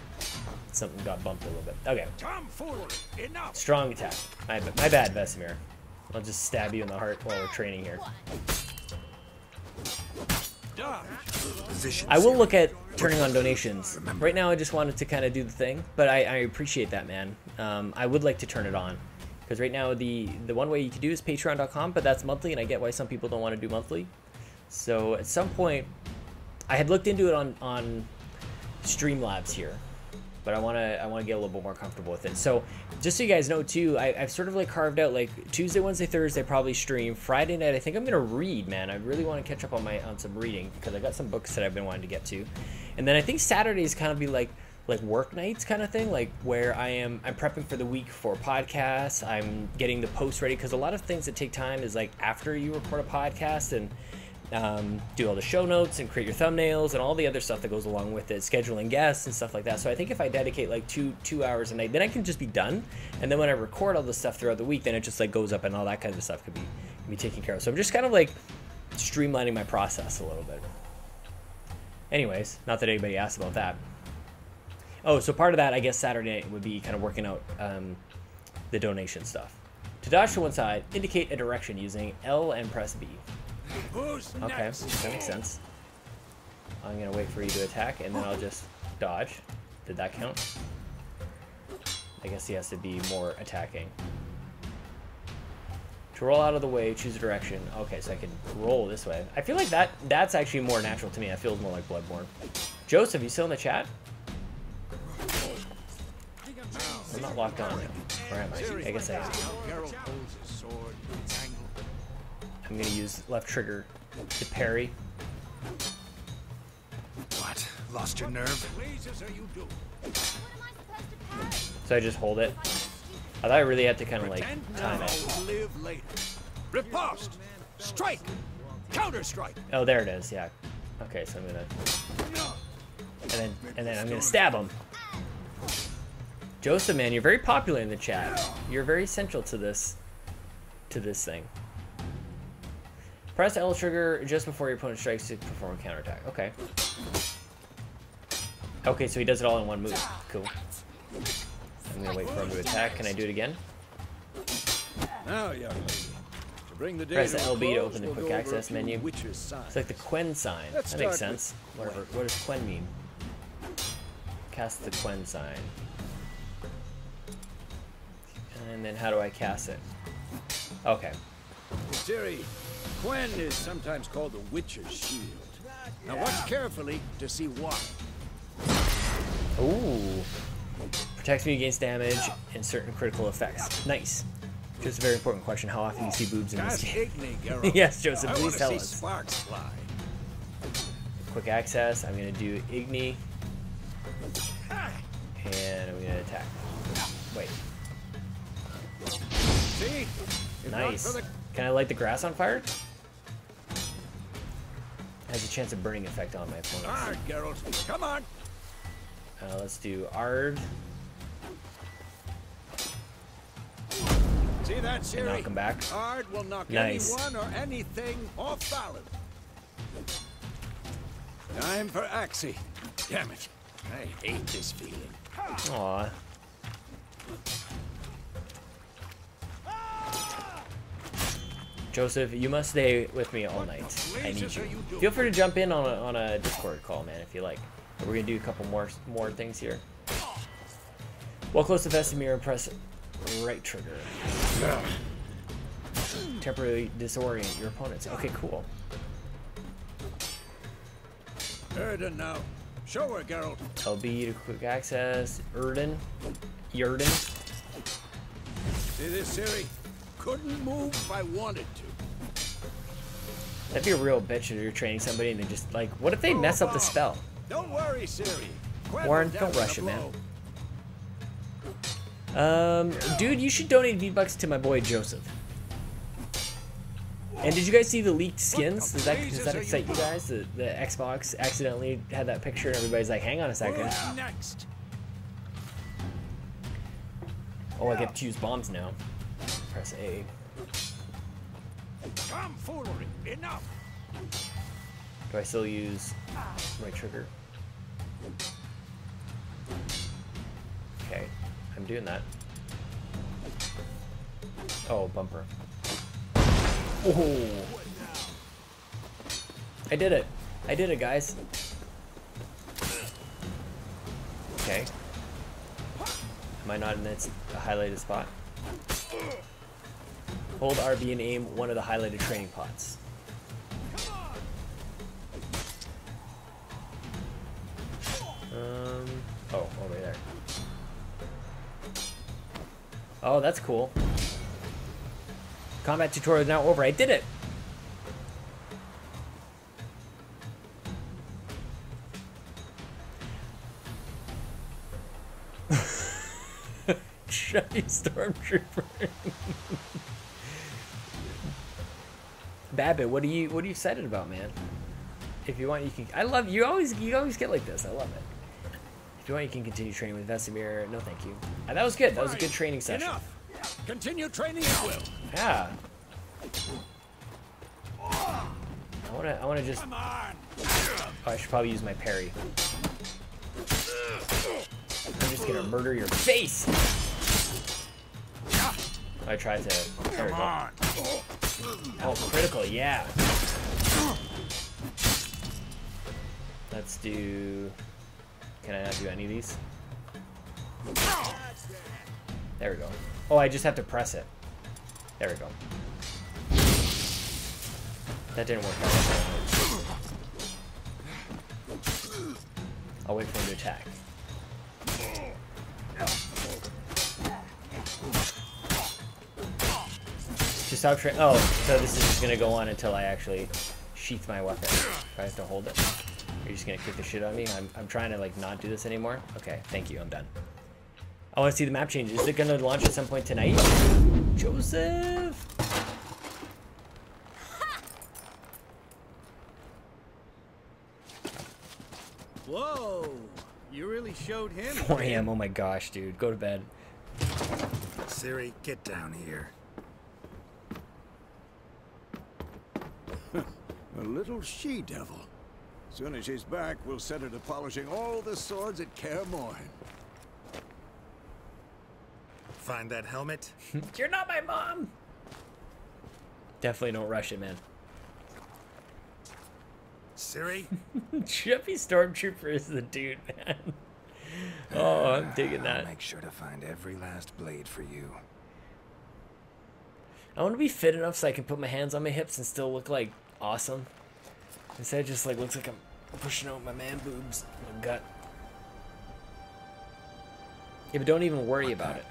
Something got bumped a little bit. Okay. Tomfoolery! Enough! Strong attack. My bad, Vesemir. I'll just stab you in the heart while we're training here. Dodge! Position. I will look at turning on donations. Right now, I just wanted to kind of do the thing, but I appreciate that, man. I would like to turn it on. Because right now, the one way you can do is patreon.com, but that's monthly, and I get why some people don't want to do monthly. So at some point, I had looked into it on Streamlabs here, but I want to get a little bit more comfortable with it. So just so you guys know too, I've sort of like carved out like Tuesday, Wednesday, Thursday probably stream. Friday night I think I'm gonna read, man. I really want to catch up on some reading because I got some books that I've been wanting to get to. And then I think Saturdays kind of be like work nights kind of thing, like where I'm prepping for the week for podcasts. I'm getting the posts ready because a lot of things that take time is like after you record a podcast and do all the show notes and create your thumbnails and all the other stuff that goes along with it, scheduling guests and stuff like that. So I think if I dedicate like two hours a night, then I can just be done. And then when I record all this stuff throughout the week, then it just like goes up and all that kind of stuff can be taken care of. So I'm just kind of like streamlining my process a little bit. Anyways, not that anybody asked about that. Oh, so part of that, I guess Saturday night would be kind of working out the donation stuff. To dodge to one side, indicate a direction using L and press B. Who's Okay, next? that makes sense. I'm gonna wait for you to attack, and then I'll just dodge. Did that count? I guess he has to be more attacking. To roll out of the way, choose a direction. Okay, so I can roll this way. I feel like that's actually more natural to me. I feel more like Bloodborne. Joseph, you still in the chat? I'm not locked on now. Where am I? I guess I am. Geralt holds his sword, angle. I'm gonna use left trigger to parry. What? Lost your nerve? Blazes are you doing? What am I supposed to parry? So I just hold it. I thought I really had to kind of like Pretend time now, it. live later. Riposte! Strike! Counter strike! Oh, there it is. Yeah. Okay, so I'm gonna and then I'm gonna stab him. Joseph, man, you're very popular in the chat. You're very central to this thing. Press L trigger just before your opponent strikes to perform a counterattack. Okay. Okay, so he does it all in one move. Cool. I'm gonna wait for him to attack. Can I do it again? Now, young lady. To bring the day Press to a LB to close, open the we'll quick go over access a few menu. Witcher's signs. It's like the Quen sign. Let's That makes start with sense. Whatever. What does Quen mean? Cast the Quen sign. And then how do I cast it? Okay. Ciri, Quen is sometimes called the Witcher's Shield. Now watch carefully to see why. Ooh. Protects me against damage and certain critical effects. Nice. Just a very important question. How often do you see boobs in this Cast game? Igni, Geralt. Yes, Joseph, I please wanna tell see us. sparks fly. Quick access. I'm going to do Igni. And I'm going to attack. Wait. See? If not Nice. for the- Can I light the grass on fire? Has a chance of burning effect on my opponents. Hard, Geralt. Come on. Let's do Ard. See that, Ciri? And knock him back. Hard will knock Nice. anyone or anything off balance. Time for Axie. Damn it. I hate this feeling. Aw. Joseph, you must stay with me all night. I need you. Feel free to jump in on a Discord call, man, if you like. But we're gonna do a couple more things here. While close to Vesemir, press right trigger. Temporarily disorient your opponents. Okay, cool. Erden now. Show her, Geralt. LB to quick access. Erden. Yerden. See this, Ciri? Couldn't move if I wanted to. That'd be a real bitch if you're training somebody and they just like, what if they mess up the spell? Don't worry, Ciri. Quen Warren, will don't down rush a it, man. blow. Dude, you should donate V-Bucks to my boy Joseph. And did you guys see the leaked skins? Does that excite you guys? The Xbox accidentally had that picture and everybody's like, hang on a second. Who's next? Oh, I get to use bombs now. Press A. Tomfoolery. Enough. Do I still use Right trigger. Okay, I'm doing that. Oh, bumper. Oh! I did it! I did it, guys! Okay. Am I not in its highlighted spot? Hold RB and aim one of the highlighted training pots. Oh, over there. Oh, that's cool. Combat tutorial is now over. I did it! Shiny Stormtrooper. Babbitt, what are you excited about, man? If you want, you can. I love you. Always get like this. I love it. If you want, you can continue training with Vesemir. No, thank you. That was good. That was a good training session. Enough. Continue training at will. Yeah. I wanna just. Come on. Oh, I should probably use my parry. I'm just gonna murder your face. I tried to. There we Come go. on. Oh, critical, yeah. Let's do. Can I not do any of these? There we go. Oh, I just have to press it. There we go. That didn't work out. I'll wait for him to attack. To stop training. Oh, so this is just gonna go on until I actually sheath my weapon. If I have to hold it. You're just gonna kick the shit out of me? I'm trying to like not do this anymore. Okay, thank you, I'm done. I want to see the map change. Is it gonna launch at some point tonight? Joseph! Whoa! You really showed him. 4 AM, oh my gosh, dude. Go to bed. Ciri, get down here. A little she-devil. Soon as she's back, we'll set her to polishing all the swords at Kaer Morhen. Find that helmet? You're not my mom! Definitely don't rush it, man. Ciri? Chippy Stormtrooper is the dude, man. Oh, I'm digging I'll that. make sure to find every last blade for you. I want to be fit enough so I can put my hands on my hips and still look like awesome. Instead, it just like looks like I'm pushing out my man boobs, my gut. Yeah, but don't even worry about it.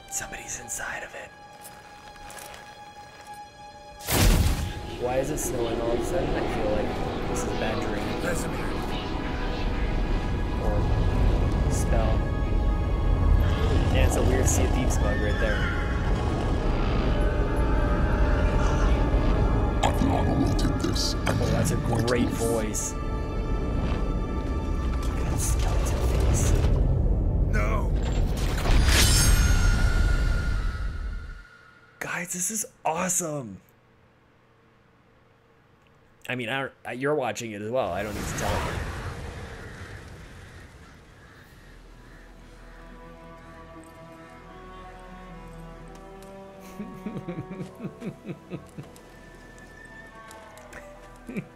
Somebody's inside of it. Why is it snowing all of a sudden? I feel like this is a bad dream. Vesemir. Or spell. Yeah, it's a weird Sea of Thieves bug right there. Oh, that's a great voice. Look at that skeleton face. No! Guys, this is awesome. I mean, you're watching it as well. I don't need to tell you.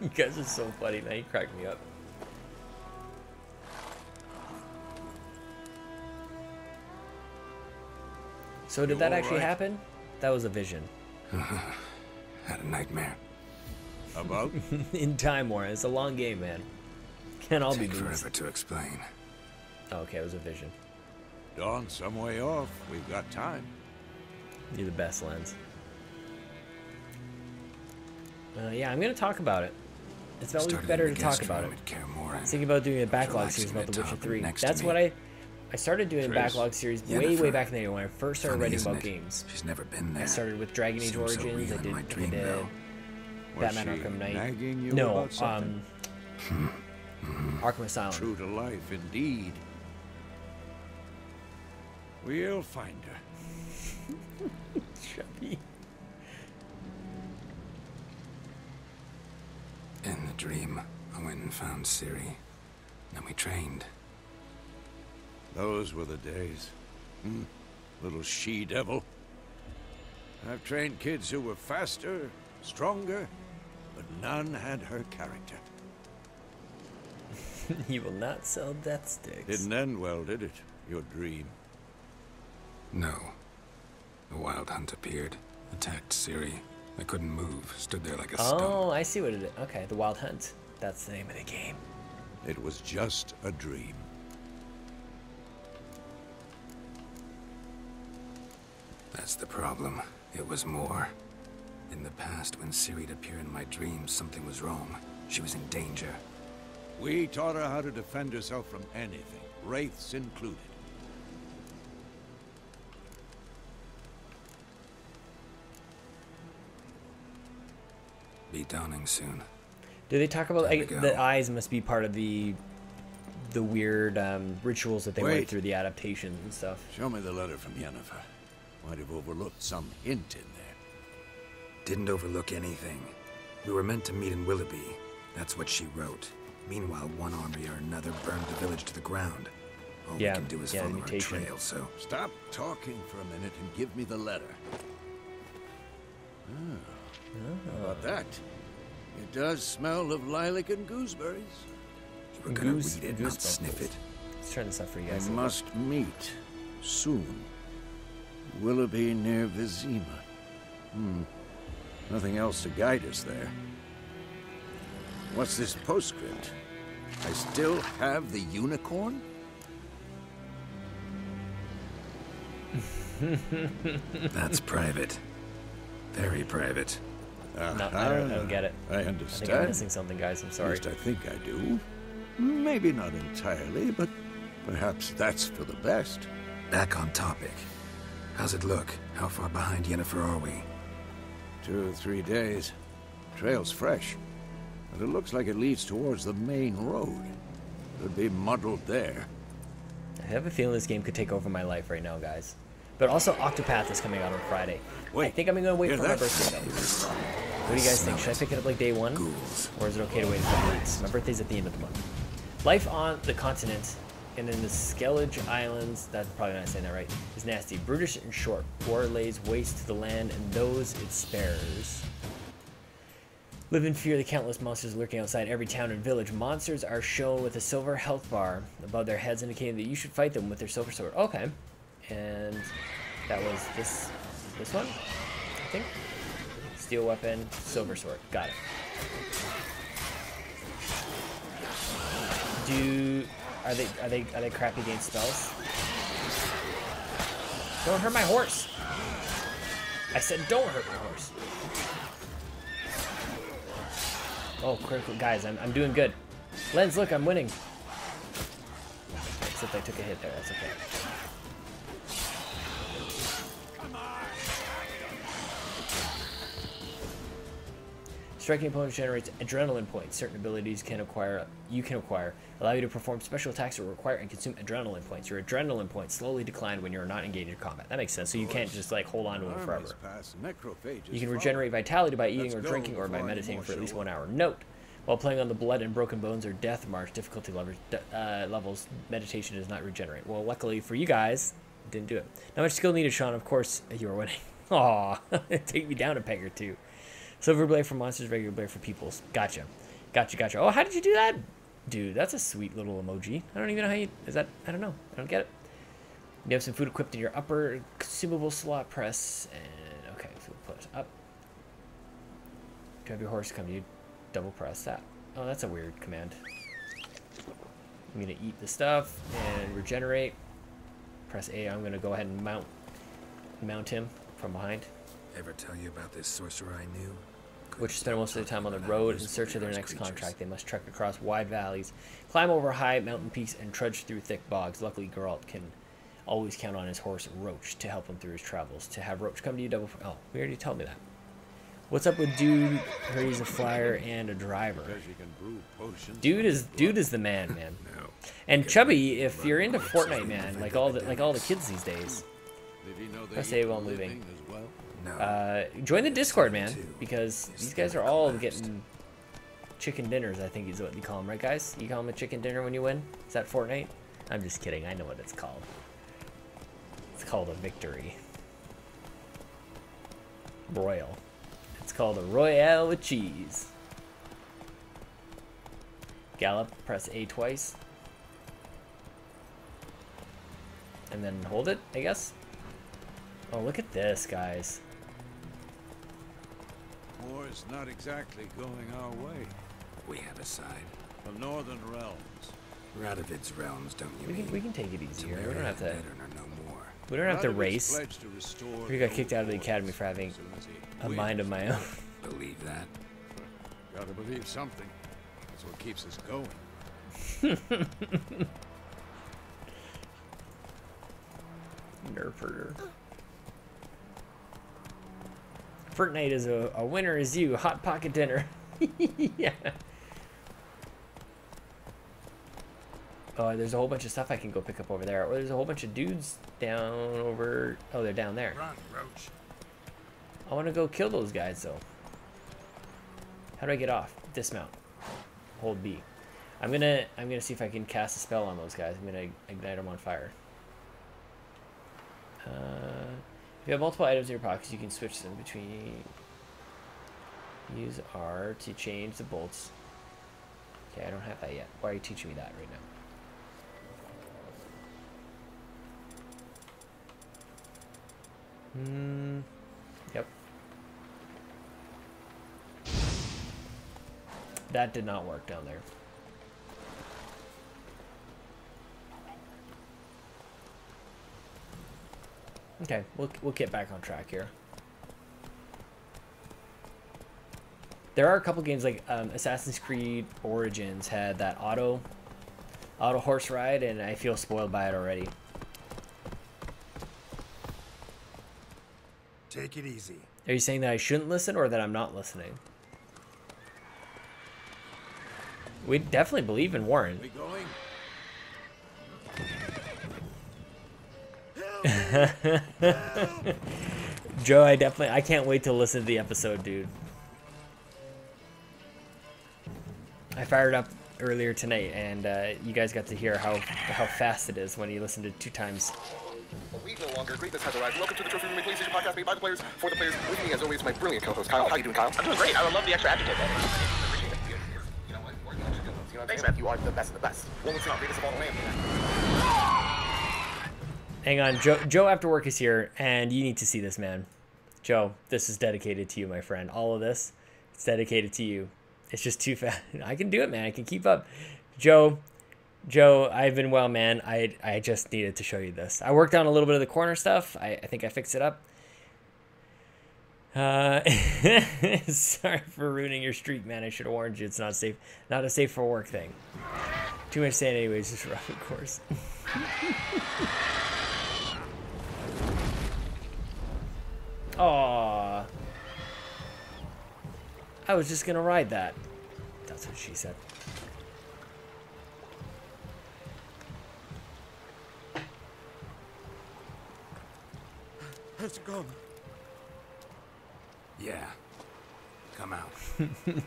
You guys are so funny, man. You crack me up. So did that actually happen? That was a vision. Had a nightmare. About? In Time War. It's a long game, man. Can't all be Take movies. forever to explain. Oh, okay, it was a vision. Dawn's some way off. We've got time. You're the best, Lens. Yeah, I'm gonna talk about it. It's always Started better in to the talk guest about it. room at Kaer Morhen. I was thinking about doing a backlog Relaxing series about The Witcher atop 3. next to That's me. what I started doing a Triss. backlog series way Yennefer. back in the day when I first started Funny, writing isn't about it? games. She's never been there. I started with Dragon Age Seems so Origins. real I in did, my dream, I did though. Batman Was she Arkham Knight. nagging you No, about something? Arkham Asylum. True to life, indeed. We'll find her. Chubby. In the dream, I went and found Ciri. Then we trained. Those were the days. Little she-devil. I've trained kids who were faster, stronger, but none had her character. You will not sell death sticks. Didn't end well, did it? Your dream. No. The Wild Hunt appeared, attacked Ciri. I couldn't move, stood there like a stump. Oh, I see what it is. Okay, the Wild Hunt. That's the name of the game. It was just a dream. That's the problem. It was more. In the past, when Ciri'd appear in my dreams, something was wrong. She was in danger. We taught her how to defend herself from anything, wraiths included. Be dawning soon. Do they talk about Time to like, go. the eyes must be part of the weird rituals that they went Wait. through, the adaptations and stuff? Show me the letter from Yennefer. Might have overlooked some hint in there. Didn't overlook anything. We were meant to meet in Willoughby. That's what she wrote. Meanwhile, one army or another burned the village to the ground. All Yeah, we can do is yeah, follow our mutation. trail, so... Stop talking for a minute and give me the letter. How about that? It does smell of lilac and gooseberries. You were gonna Goose- read it, not goosebumps. sniff it. Let's turn this up for you I guys. must meet soon. Willoughby near Vizima. Nothing else to guide us there. What's this postscript? I still have the unicorn? That's private. Very private. No, I don't get it. I I think I'm understand. missing something, guys. I'm At sorry. least I think I do. Maybe not entirely, but perhaps that's for the best. Back on topic. How's it look? How far behind Yennefer are we? 2 or 3 days. Trail's fresh. But it looks like it leads towards the main road. Could be muddled there. I have a feeling this game could take over my life right now, guys. But also, Octopath is coming out on Friday. I Wait, think I'm gonna wait hear for my that? birthday though. What do you guys think? Should I pick it up like day one? Ghouls. Or is it okay to wait a couple weeks? My birthday's at the end of the month. Life on the continent and in the Skellige Islands, that's probably not saying that right, is nasty, brutish and short. War lays waste to the land and those it spares. Live in fear of the countless monsters lurking outside every town and village. Monsters are shown with a silver health bar above their heads, indicating that you should fight them with their silver sword. Okay. And that was this one, I think. Steel weapon, silver sword. Got it. Are they crappy against spells? Don't hurt my horse. I said don't hurt my horse. Oh, critical guys, I'm doing good. Lens, look, I'm winning. Except I took a hit there. That's okay. Striking opponents generates adrenaline points. Certain abilities you can acquire allow you to perform special attacks that require and consume adrenaline points. Your adrenaline points slowly decline when you are not engaged in combat. That makes sense. So you can't just like hold on to them forever. You can regenerate vitality by eating or drinking or by meditating for at least 1 hour. Note: while playing on the Blood and Broken Bones or Death March difficulty levels, meditation does not regenerate. Well, luckily for you guys, it didn't do it. Not much skill needed, Sean. Of course, you are winning. Aw, take me down a peg or two. Silver blade for monsters, regular blade for peoples. Gotcha. Oh, how did you do that? Dude, that's a sweet little emoji. I don't even know how you... Is that... I don't know. I don't get it. You have some food equipped in your upper consumable slot. Press and... Okay, so we'll push up. To have your horse come to you, double press that. Oh, that's a weird command. I'm going to eat the stuff and regenerate. Press A. I'm going to go ahead and mount him from behind. Ever tell you about this sorcerer I knew? Which spend most of their time on the road in search of their next contract. They must trek across wide valleys, climb over high mountain peaks, and trudge through thick bogs. Luckily, Geralt can always count on his horse, Roach, to help him through his travels. To have Roach come to you double... Oh, we already told me that. What's up with Dude? He's a flyer and a driver. Dude is the man, man. No. And Chubby, if you're into Fortnite, man, like all the kids these days, Did he know they Press eat A for while a moving. living as well? No. Join the Discord, man, Too. because His these guys are stomach all collapsed. getting chicken dinners, I think is what you call them, right, guys? You call them a chicken dinner when you win? Is that Fortnite? I'm just kidding. I know what it's called. It's called a victory. Royal. It's called a Royale with cheese. Gallop, press A twice. And then hold it, I guess. Oh, look at this, guys. War's not exactly going our way. We have a side. The Northern Realms. Radovid's realms, don't you mean? We can take it easy here. We don't have to. Dead or no more. We don't have to Radovid's race. pledged to restore We got the kicked out of the old academy forces for having as soon as he a wins. mind of my own. Believe that? Gotta believe something. That's what keeps us going. Nerf herder. Fortnite is a winner is you. Hot pocket dinner. Yeah. Oh, there's a whole bunch of stuff I can go pick up over there. Or there's a whole bunch of dudes down over... Oh, they're down there. Run, Roach. I want to go kill those guys, though. How do I get off? Dismount. Hold B. I'm gonna see if I can cast a spell on those guys. I'm gonna ignite them on fire. If you have multiple items in your pockets, you can switch them between. Use R to change the bolts. Okay, I don't have that yet. Why are you teaching me that right now? Yep. That did not work down there. Okay, we'll get back on track here. There are a couple games like Assassin's Creed Origins had that auto horse ride, and I feel spoiled by it already. Take it easy. Are you saying that I shouldn't listen or that I'm not listening? We definitely believe in Warren. We going? Joe, I can't wait to listen to the episode, dude. I fired up earlier tonight, and you guys got to hear how fast it is when you listen to it 2 times. We no longer greatness has arrived. Welcome to the Trophy Room PlayStation podcast made by the players for the players. With me, as always, my brilliant co-host Kyle. How you doing, Kyle? I'm doing great. I love the extra adjective. Appreciate it. You know what? Thanks, man. You are the best of the best. Well, it's not greatest of all time. Hang on, Joe after work is here, and you need to see this, man. Joe, this is dedicated to you, my friend. All of this, it's dedicated to you. It's just too fast. I can do it, man. I can keep up. Joe, I've been well, man. I just needed to show you this. I worked on a little bit of the corner stuff. I think I fixed it up. Sorry for ruining your streak, man. I should have warned you. It's not safe. Not a safe for work thing. Too much sand anyways, just rough, of course. Aww. I was just gonna ride that. That's what she said. Has it gone? Yeah. Come out.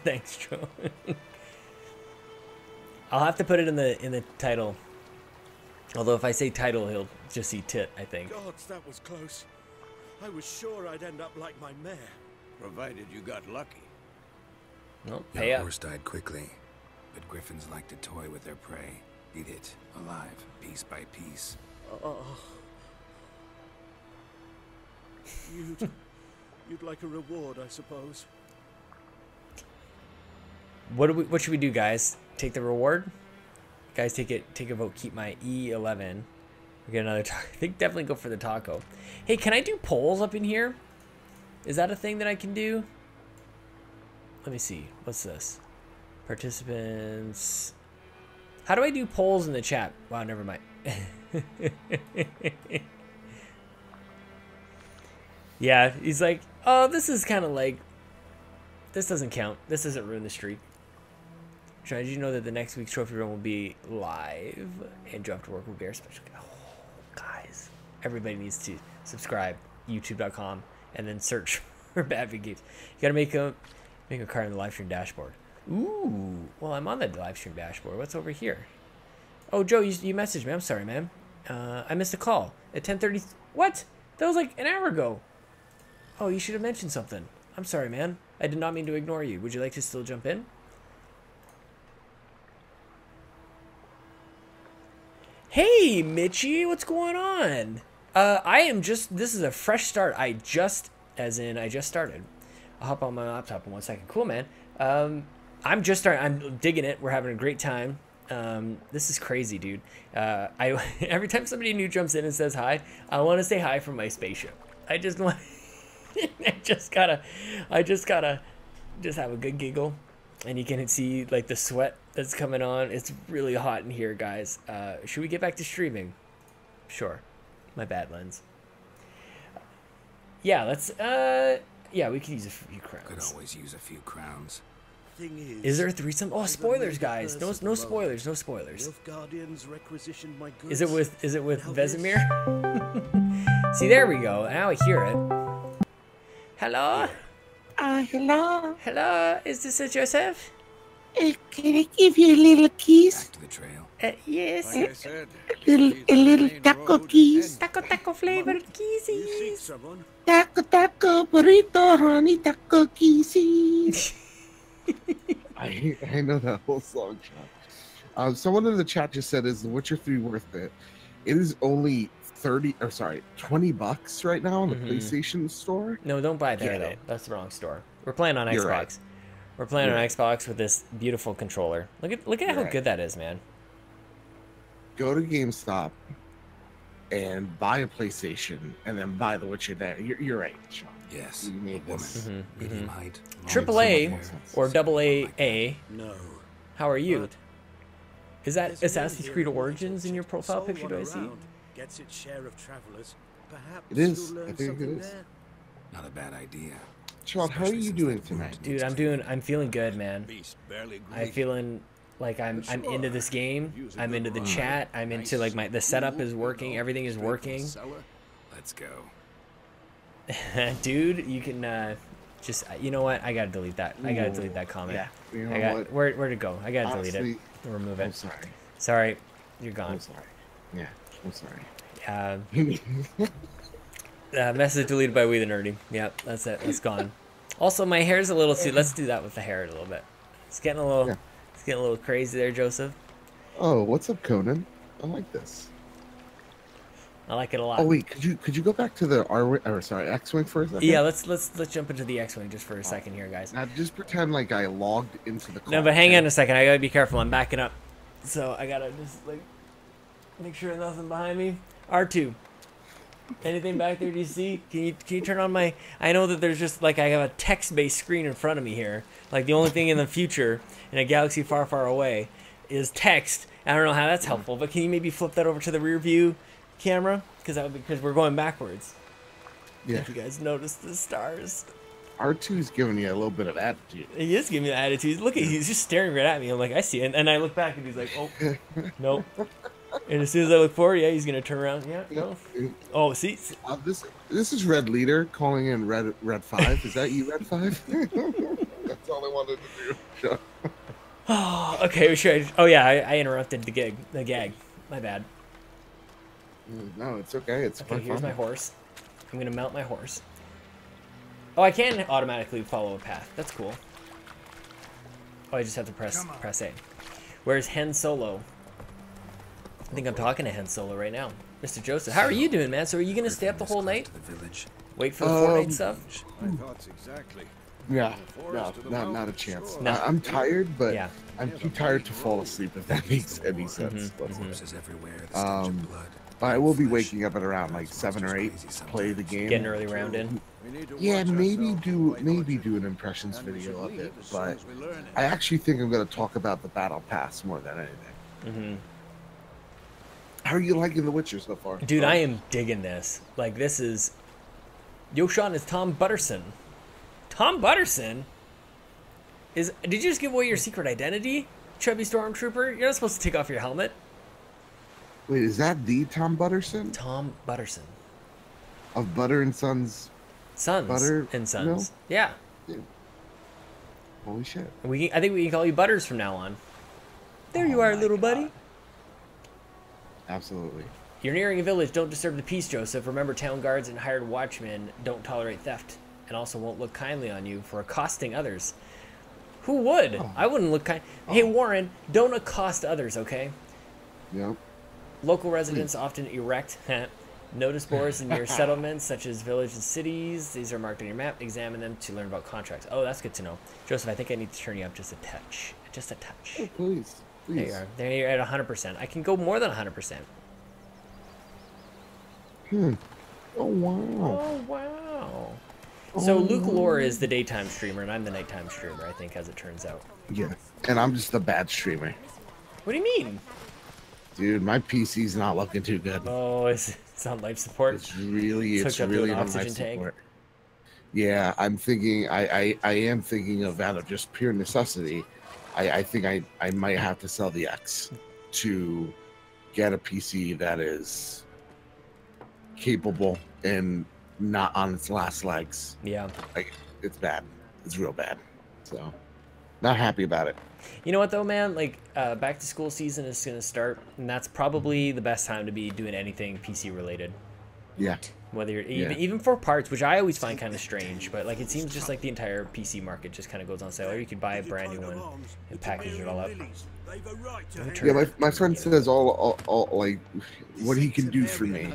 Thanks, Joe. I'll have to put it in the title. Although if I say title, he'll just see tit, I think. Gods, that was close. I was sure I'd end up like my mare. Provided you got lucky. Well, pay Your up. horse died quickly, but griffins like to toy with their prey. Eat it, alive, piece by piece. Oh. You'd like a reward, I suppose. What should we do, guys? Take the reward? Guys, take a vote. Keep my E11. We get another taco. I think definitely go for the taco. Hey, can I do polls up in here? Is that a thing that I can do? Let me see. What's this? Participants. How do I do polls in the chat? Wow, never mind. Yeah, he's like, oh, this is kind of like, this doesn't count. This doesn't ruin the streak. Sean, did you know that the next week's trophy run will be live and Joe After Work will be our special? Oh, guys, everybody needs to subscribe, youtube.com, and then search for Bad Vid Games. You gotta make a card on the live stream dashboard. Ooh, well, I'm on the live stream dashboard. What's over here? Oh, Joe, you messaged me. I'm sorry, man. I missed a call at 10:30. What? That was like an hour ago. Oh, you should have mentioned something. I'm sorry, man. I did not mean to ignore you. Would you like to still jump in? Hey, Mitchie, what's going on? This is a fresh start. I just started. I'll hop on my laptop in 1 second. Cool, man. I'm just starting. I'm digging it. We're having a great time. This is crazy, dude. Every time somebody new jumps in and says hi, I want to say hi from my spaceship. I just want, I just gotta have a good giggle, and you can see like the sweat that's coming on. It's really hot in here, guys. Should we get back to streaming? Sure. My bad, Lens. Yeah, let's, yeah, we could use a few crowns. Could always use a few crowns. Thing Is there a threesome? Oh, spoilers, guys. No spoilers. No spoilers. Guardians requisitioned my goods. Is it with Vesemir? See, there we go. Now I hear it. Hello? Hello. Hello? Is this a Joseph? Can I give you a little kiss? Back to the trail. Yes. Like I said, A little please taco road kiss. Taco flavored You seek kisses. someone? Taco burrito, honey, taco kisses. I know that whole song, John. Someone in the chat just said, "Is The Witcher 3 worth it?" It is only $20 right now on the PlayStation Store. No, don't buy it there, Yeah. though. That's the wrong store. We're playing on You're Xbox. right. We're playing You're on right. Xbox with this beautiful controller. Look at how right. good that is, man. Go to GameStop and buy a PlayStation, and then buy The Witcher there. You're right, Sean. Yes. You need Woman. this. Medium height. Triple A more sense. or double A. No. How are you? But Is that there's Assassin's one Creed here Origins in your profile sole picture? one Do I see? around Gets its share of travelers. Perhaps It is. you'll learn I think it something is. there. Not a bad idea. Sean, how are you doing tonight? Dude, I'm feeling good, man. beast barely I'm breathing. feeling like I'm into this game. I'm into the chat. I'm into like the setup is working. Everything is working. Let's go. Dude, you can just you know what? I gotta delete that. I gotta delete that comment. Yeah. You know I got what? where'd it go? I gotta delete Honestly, it. Remove I'm it. sorry. Sorry, you're gone. I'm sorry. Yeah, I'm sorry. Message deleted by We the Nerdy. Yep, that's it. That's gone. Also, my hair's a little too. Let's do that with the hair a little bit. It's getting a little. Yeah. It's getting a little crazy there, Joseph. Oh, what's up, Conan? I like this. I like it a lot. Oh wait, could you go back to the X-wing for a second? Yeah, let's jump into the X-wing just for a second here, guys. Now just pretend like I logged into the call. No, but hang on a second. I gotta be careful. I'm backing up, so I gotta just like make sure nothing behind me. R2. Anything back there? Do you see? Can you turn on my? I know that there's just like I have a text-based screen in front of me here. Like the only thing in the future in a galaxy far, far away is text. I don't know how that's helpful, but can you maybe flip that over to the rear view camera? Because we're going backwards. Yeah. If you guys notice the stars. R2's giving you a little bit of attitude. He is giving me the attitude. Look, he's just staring right at me. I'm like, I see it. And I look back and he's like, oh, nope. And as soon as I look forward, yeah, he's going to turn around. Yeah, no. Oh, see? This is Red Leader calling in Red 5. Is that you, Red 5? That's all I wanted to do. Sure. Oh, okay, sure. Oh, yeah, I interrupted the gag. My bad. No, it's okay. It's Okay, fun. here's my horse. I'm going to mount my horse. Oh, I can automatically follow a path. That's cool. Oh, I just have to press A. Where's Han Solo? I think I'm talking to Han Solo right now. Mr. Joseph, how are you doing, man? So are you going to stay up the whole night? To the village. Wait for the Fortnite stuff? My thoughts exactly. Yeah, The forest no, or the not a mountains, chance. sure. No. I'm tired, but Yeah. I'm too tired to fall asleep, if that makes any sense. Corpses everywhere. The stench of blood. I will be Flesh. waking up at around like 7 or 8 to play the game. Get an early round in. We need to Yeah, watch maybe ourselves do like maybe Orchard. do an impressions And we video should of leave it, as soon but as we learn it. I actually think I'm going to talk about the battle pass more than anything. How are you liking The Witcher so far? Dude, I am digging this. Like, this is... Yoshan is Tom Butterson. Tom Butterson? Did you just give away your secret identity, chubby stormtrooper? You're not supposed to take off your helmet. Wait, is that the Tom Butterson? Tom Butterson. of Butter and Sons. Sons Butter and Sons. milk? Yeah. Dude. Holy shit. I think we can call you Butters from now on. There you are, little buddy. Absolutely. You're nearing a village. Don't disturb the peace, Joseph. Remember, town guards and hired watchmen don't tolerate theft and also won't look kindly on you for accosting others. Who would? Oh. I wouldn't look kind. Hey, Warren, don't accost others, okay? Yep. Local residents often erect notice boards in your settlements, such as villages and cities. These are marked on your map. Examine them to learn about contracts. Oh, that's good to know. Joseph, I think I need to turn you up just a touch. Just a touch. Oh, please. Please. There you are. There you're at 100%. I can go more than 100%. Oh, wow. Oh, wow. So Luke Lore is the daytime streamer, and I'm the nighttime streamer, I think, as it turns out. Yeah. And I'm just a bad streamer. What do you mean? Dude, my PC's not looking too good. Oh, it's on life support? It's really Hooked up to on an life oxygen tank? support. Yeah, I'm thinking, I am thinking of out of just pure necessity. I think I might have to sell the X to get a PC that is capable and not on its last legs. Yeah. Like, it's bad. It's real bad. So, not happy about it. You know what, though, man? Like, back to school season is going to start, and that's probably the best time to be doing anything PC related. Yeah. Whether you're even for parts, which I always find kind of strange, but like it seems just like the entire PC market just kind of goes on sale, or you could buy a brand new one and package it all up. Yeah, my friend says all like what he can do for me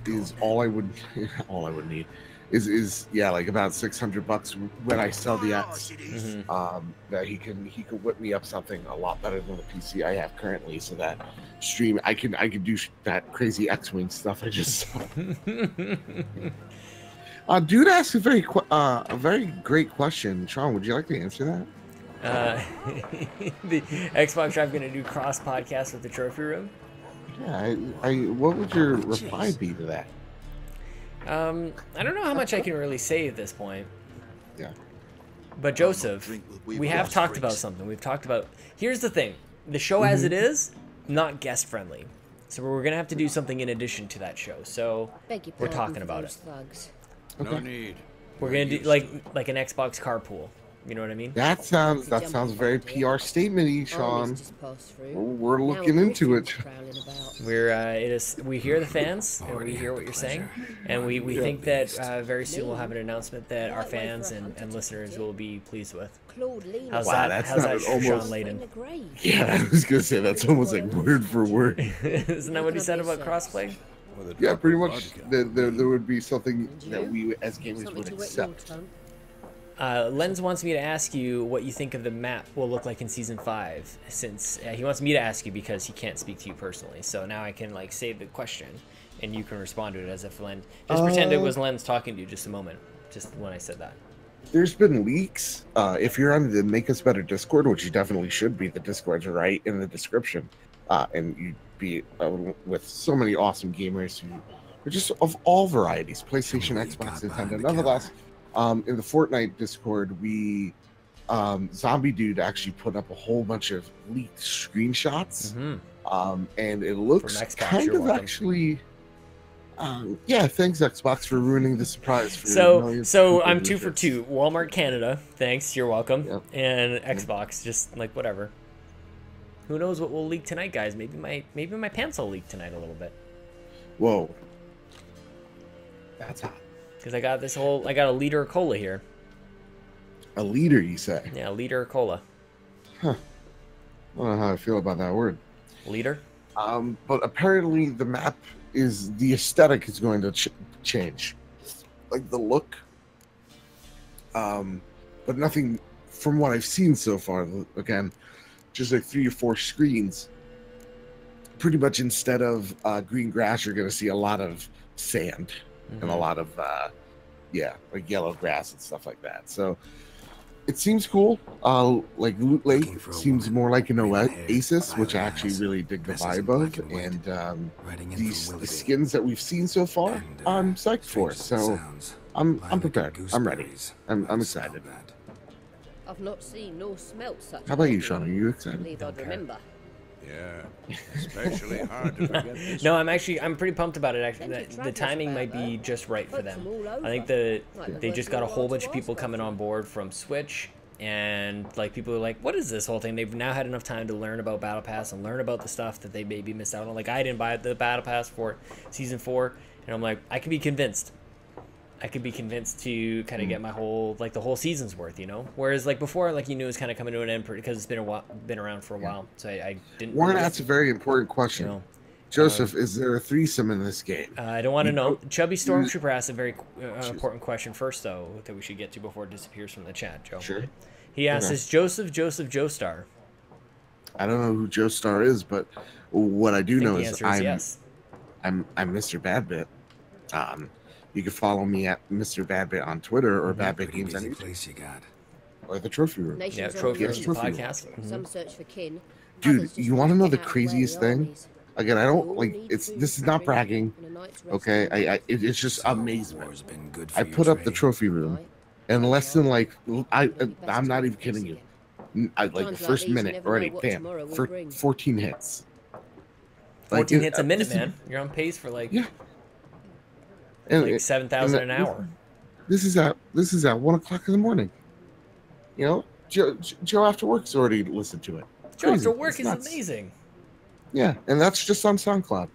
is all I would need is yeah, like about $600 when I sell the X. That he could whip me up something a lot better than the PC I have currently, so that stream I can do that crazy X-Wing stuff I just saw. Dude asked a very great question. Sean, would you like to answer that? The Xbox Drive going to do cross podcast with the trophy room? Yeah, what would your reply be to that? I don't know how much I can really say at this point. Yeah. But Joseph, we have talked about something. We've talked about. Here's the thing: the show as it is, not guest friendly. So we're gonna have to do something in addition to that show. So we're talking about it. No need. We're gonna do like an Xbox carpool. You know what I mean? That sounds very PR statement-y, Sean. We're looking into it. We hear the fans and we hear what you're saying, and we think that very soon we'll have an announcement that our fans and listeners will be pleased with. How's that, Sean Layden? Yeah, I was gonna say that's almost like word for word. Isn't that what he said about crossplay? Yeah, pretty much. There would be something that we as gamers would accept. Lens wants me to ask you what you think of the map will look like in Season 5, since he wants me to ask you because he can't speak to you personally. So now I can like save the question, and you can respond to it as if Len. Just pretend it was Lens talking to you just a moment, just when I said that. There's been leaks. If you're on the Make Us Better Discord, which you definitely should be, the Discord's right in the description, and you'd be with so many awesome gamers who are just of all varieties, PlayStation, Xbox, Nintendo. Nonetheless, in the Fortnite Discord, we Zombie Dude actually put up a whole bunch of leaked screenshots, and it looks kind of actually. Yeah, thanks Xbox for ruining the surprise. For so I'm 2 for 2. Walmart Canada, thanks, you're welcome, and Xbox, just like whatever. Who knows what will leak tonight, guys? Maybe my pants will leak tonight a little bit. Whoa, that's hot. Because I got a liter of cola here. A liter, you say? Yeah, a liter of cola. Huh. I don't know how I feel about that word. Liter? But apparently the map the aesthetic is going to change. Like the look. But nothing from what I've seen so far, again, just like 3 or 4 screens. Pretty much instead of green grass, you're going to see a lot of sand. And a lot of like yellow grass and stuff like that. So it seems cool. Like Loot Lake seems more like an Oasis, which I actually really dig the vibe of. And the skins that we've seen so far, I'm psyched for. So I'm prepared. I'm ready. I'm excited. I've not seen nor smelt such. How about you, Sean? Are you excited? I'd remember. Yeah, especially hard to forget this. No, I'm pretty pumped about it. Actually, the timing might be just right for them. I think they just got a whole bunch of people coming on board from Switch, and like people are like, "What is this whole thing?" They've now had enough time to learn about Battle Pass and learn about the stuff that they maybe missed out on. Like I didn't buy the Battle Pass for Season 4, and I'm like, I could be convinced. I could be convinced to kind of get my whole the whole season's worth, you know. Whereas like before, like you knew it was kind of coming to an end because it's been around for a while. So I didn't. Warren, that's a very important question. You know, Joseph, is there a threesome in this game? I don't want to know. Chubby Stormtrooper asked a very important question first, though, that we should get to before it disappears from the chat, Joe. Sure. He asks, is Joseph Joestar? I don't know who Joestar is, but what I do know the is answer is yes. I'm Mr. Badbit. You can follow me at Mr. Badbit on Twitter or Badbit Games on YouTube. Place you got. Or the Trophy Room. Yeah, Trophy Room podcast. Some search for kin. Dude, you want to know the craziest thing? Again, I don't like this is not bragging. Okay, it's just amazing. I put up the Trophy Room, and less than I'm not even kidding you. Like the first minute already, bam, for 14 hits. 14 hits a minute, man. You're on pace for like 7,000 an hour. This is at 1 o'clock in the morning. You know, Joe after work's already listened to it. Joe after work is amazing. Yeah, and that's just on SoundCloud.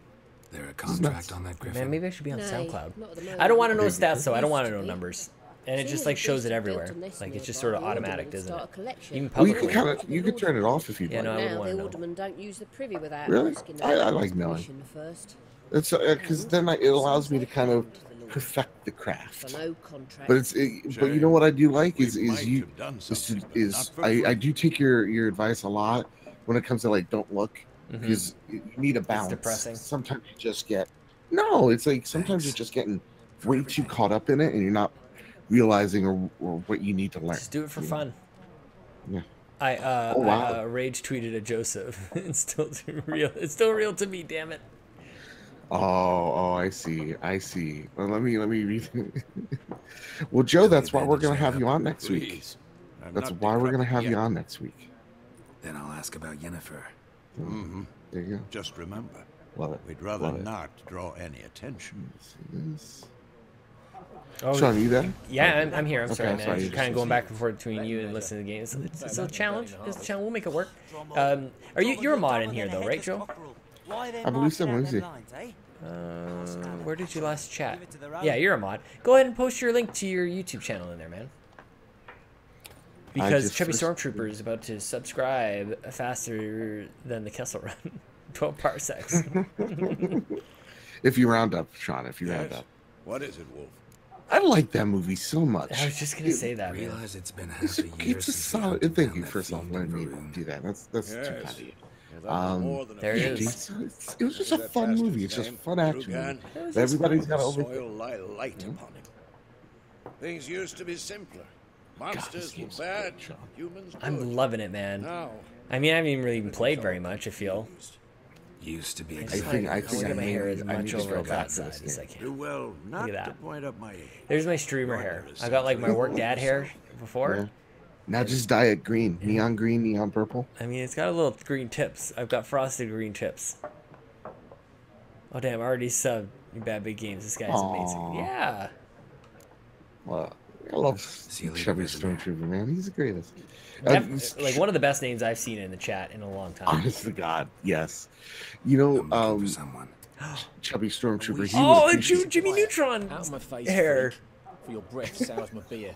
There a contract on that Griffin? Man, maybe I should be on SoundCloud. I don't want to know stats, though. I don't want to know numbers. And it just like shows it everywhere. Like it's just sort of automatic, doesn't it? Even Well, publicly. you could turn it off if you'd like. No, I would want to know. Aldermen don't use the privy without Really? asking I like knowing. first. It's because then it allows me to kind of perfect the craft. But but you know what I do like is I do take your advice a lot when it comes to like don't look, because you need a balance. It's depressing. Sometimes you just get it's like sometimes you're just getting way too caught up in it and you're not realizing or what you need to learn. Just do it for fun. Yeah. I rage tweeted at Joseph. It's still real. It's still real to me. Damn it. Oh, I see. Well, let me read. Well, Joe, that's why we're gonna have you on next week. That's why we're gonna have you on next week. Then I'll ask about Yennefer. Mm-hmm. There you go. Just remember, Love it. we'd rather Love it. not draw any attention. Oh, Sean, you there? Yeah, I'm here. I'm sorry, man. sorry. Just kind of going back and forth between you and listening to the games. It's a challenge. It's a challenge. We'll make it work. You're a mod in here, though, right, Joe? I believe so. Let me see. Where did you last chat? Yeah, you're a mod. Go ahead and post your link to your YouTube channel in there, man. Because Chubby Stormtrooper is about to subscribe faster than the Kessel Run. 12 parsecs. If you round up, Sean. If you round up. What is it, Wolf? I like that movie so much. I was just gonna say that. Realize it's been half a year It's a since solid. Thank you for letting me do that. That's too kind of you. There it is. It was just a fun movie. It's just a fun action movie. Everybody's got over. Light upon it. Things used to be simpler. Monsters were bad. Humans good. I'm loving it, man. Now, I mean, I haven't even really played very much. I feel. Used to be I think I want to get my hair as I much need to over go that back to side this as I game. can. do well not Look at to that. point up my age. There's my streamer hair. I got like my work dad hair before. Yeah. Now just dye it green, neon green, neon purple. I mean, it's got a little green tips. I've got frosted green tips. Oh damn! I already subbed you Bad Big Games. This guy's amazing. Yeah. Well, I love Chubby Stormtrooper, man. He's the greatest. Like one of the best names I've seen in the chat in a long time. Honest to God, yes. You know, Chubby Stormtrooper. He Oh, was it's Jimmy Neutron Out of my face, hair. For your breath sours my beer.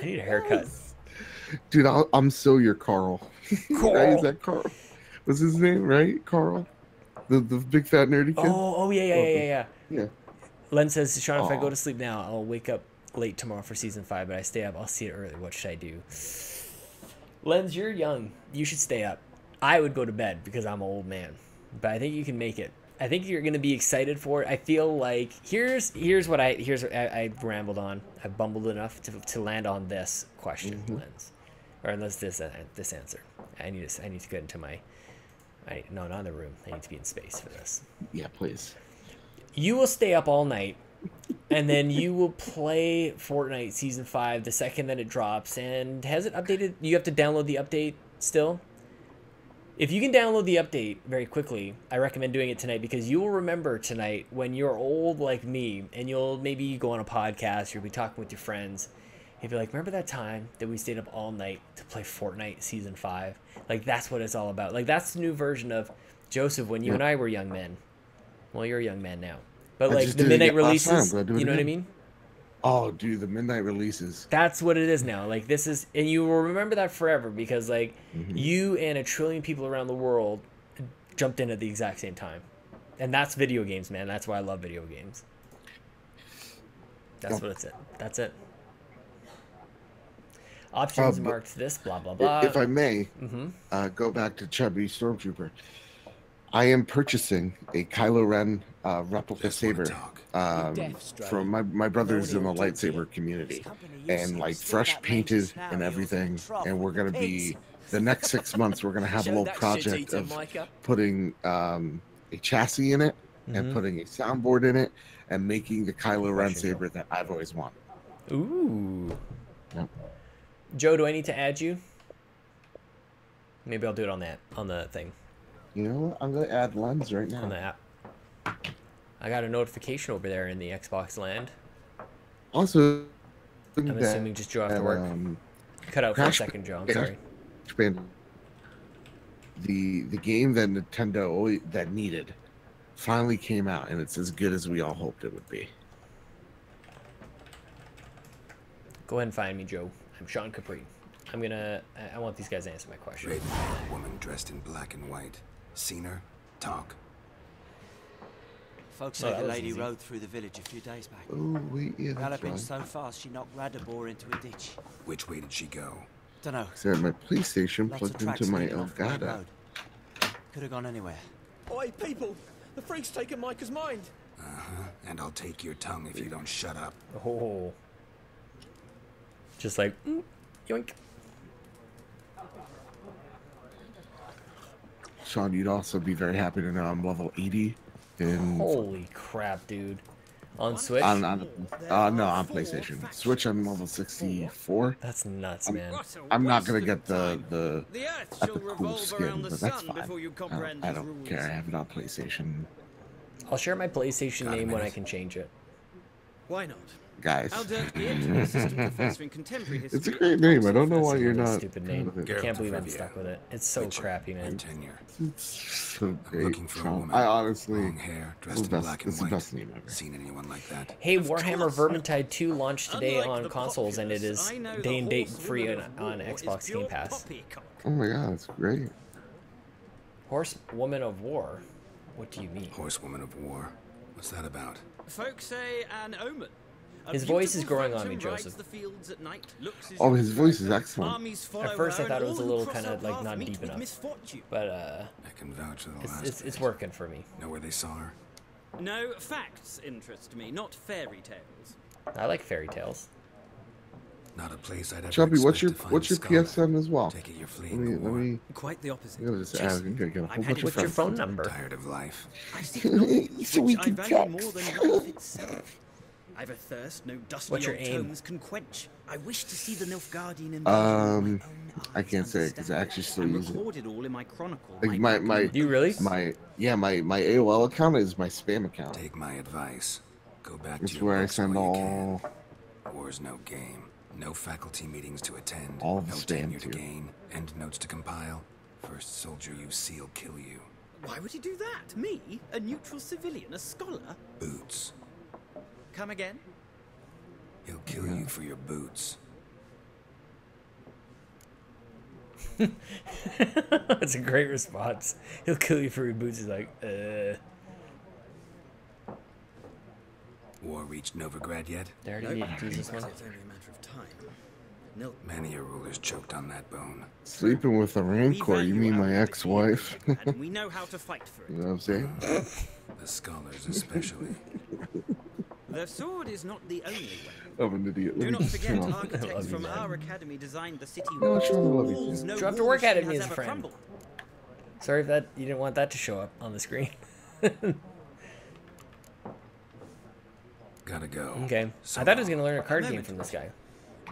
I need a haircut. Dude, I'm so your Carl. Carl. Right? Is that Carl? What's his name, right? Carl? The big fat nerdy kid? Oh yeah. Yeah. Len says, Sean, if I go to sleep now, I'll wake up late tomorrow for season 5, but I stay up, I'll see it early. What should I do? Lens, you're young. You should stay up. I would go to bed because I'm an old man, but I think you can make it. I think you're gonna be excited for it. I feel like here's what I rambled on. I bumbled enough to land on this question, Lens, or unless this answer. I need to get into my. No, not in the room. I need to be in space for this. Yeah, please. You will stay up all night, and then you will play Fortnite Season 5 the second that it drops. And has it updated? You have to download the update still? If you can download the update very quickly, I recommend doing it tonight because you will remember tonight when you're old like me and you'll maybe go on a podcast, you'll be talking with your friends. You'll be like, remember that time that we stayed up all night to play Fortnite Season 5? Like, that's what it's all about. Like, that's the new version of Joseph when you and I were young men. Well, you're a young man now. But, like, the midnight releases, you know what I mean? Oh, dude, the midnight releases. That's what it is now. Like, this is, and you will remember that forever because, like, you and 1 trillion people around the world jumped in at the exact same time. And that's video games, man. That's why I love video games. That's what it's it. That's it. Options marked this, blah, blah, blah. If I may, go back to Chubby Stormtrooper. I am purchasing a Kylo Ren replica saber from my brothers in the lightsaber community, and like fresh painted and everything. And we're gonna be the next 6 months. We're gonna have a little project of putting a chassis in it and putting a soundboard in it and making the Kylo Ren saber that I've always wanted. Ooh. Yep. Joe, do I need to add you? Maybe I'll do it on the thing. You know what? I'm gonna add Lens right now. On the app. I got a notification over there in the Xbox land. Also, I'm assuming just Joe after work. Cut out for a second, Joe. I'm sorry. The game that Nintendo that needed finally came out, and it's as good as we all hoped it would be. Go ahead and find me, Joe. I'm Sean Capri. I want these guys to answer my question. A woman dressed in black and white. Seen her? Talk. Folks say the lady rode through the village a few days back. Oh, wait, yeah, that's Galloping right. so fast she knocked Radabor into a ditch. Which way did she go? Dunno. I had my PlayStation Lots plugged of tracks into my leading off Main Elgato. Road. Could have gone anywhere. Oi, people! The freak's taken Micah's mind. And I'll take your tongue if you don't shut up. Oh. Just like, yoink. Sean, you'd also be very happy to know I'm level 80 in Holy crap, dude. On Switch? no, on PlayStation. Switch, I'm level 64. That's nuts, man. I'm not gonna get the cool skin, but that's fine. I don't care. I have it on PlayStation. I'll share my PlayStation name when I can change it. Why not? Guys. It's a great name. I don't know why you're not. Stupid name. I can't believe I'm stuck with it. It's so crappy, man. It's so great. Looking for a woman. I honestly, Long hair, dressed in black and it's the white. best name ever. Seen anyone like that? Hey, Warhammer Vermintide 2 launched today on consoles, and it is day and date free on Xbox Game Pass. Oh my god, that's great. Horsewoman of War? What do you mean? Horsewoman of War. What's that about? Folks say an omen. His voice is growing on me, Joseph. Oh, his voice is excellent. At first I thought it was a little kind of like not deep enough, but I can vouch for the last. it's working for me. Know where they saw her? No, facts interest me, not fairy tales. I like fairy tales. Not a place I'd ever Chubby, what's your expect to find PSN as well? Take it you're Let fleeing me, the war. let me. Quite the opposite. I'm gonna just add. I'm gonna get a whole bunch of What's your friends. phone number? Tired of life. I seek knowledge, So we which I can value talk. more than life itself. I've a thirst no dusty What's your old aim? tomes can quench. I wish to see the Nilfgaardian invasion I can't say it because I actually still use it. recorded all in my chronicle. Like my You really? my AOL account is my spam account. Take my advice. Go back It's to your where I books send while you all can. War's no game. No faculty meetings to attend. All of no the spam, tenure to too. gain. End notes to compile. First soldier you see'll kill you. Why would he do that? Me? A neutral civilian? A scholar? Boots. Come again? He'll kill you for your boots. That's a great response. He'll kill you for your boots. He's like, War reached Novigrad yet? They already need to use this one. It's only a matter of time. Many a ruler's choked on that bone. Sleeping with a Rancor, you mean my ex-wife? You And we know how to fight for it. know what I'm saying? The scholars especially. The sword is not the only way. I'm an idiot. Do Let not me forget, turn off. architects from our academy designed the city No, walls. Sean, I love you, Walls too. no Do you have to war work at machine me has as a ever friend? crumbled. Sorry if that you didn't want that to show up on the screen. Gotta go. Okay. So I thought I was gonna learn a A card game moment. from this guy.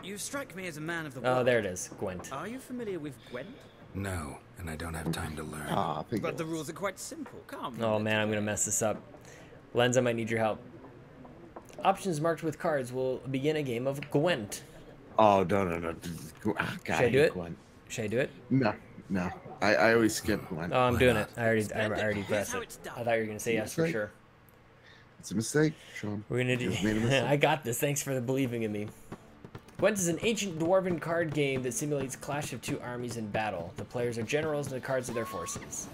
You strike me as a man of the Oh, world. there it is. Gwent. Are you familiar with Gwent? No, and I don't have time to learn. Ah, But the rules are quite simple. Calm. Oh man, I'm gonna mess this up. Lens, I might need your help. Options marked with cards will begin a game of Gwent. Oh, no. Should I do it? Should I do it? No. I always skip Gwent. Oh, I'm doing it. I already pressed it. I thought you were gonna say yes for sure. It's a mistake, Sean. We're gonna do. You've made a mistake. I got this. Thanks for the believing in me. Gwent is an ancient dwarven card game that simulates clash of two armies in battle. The players are generals and the cards are their forces.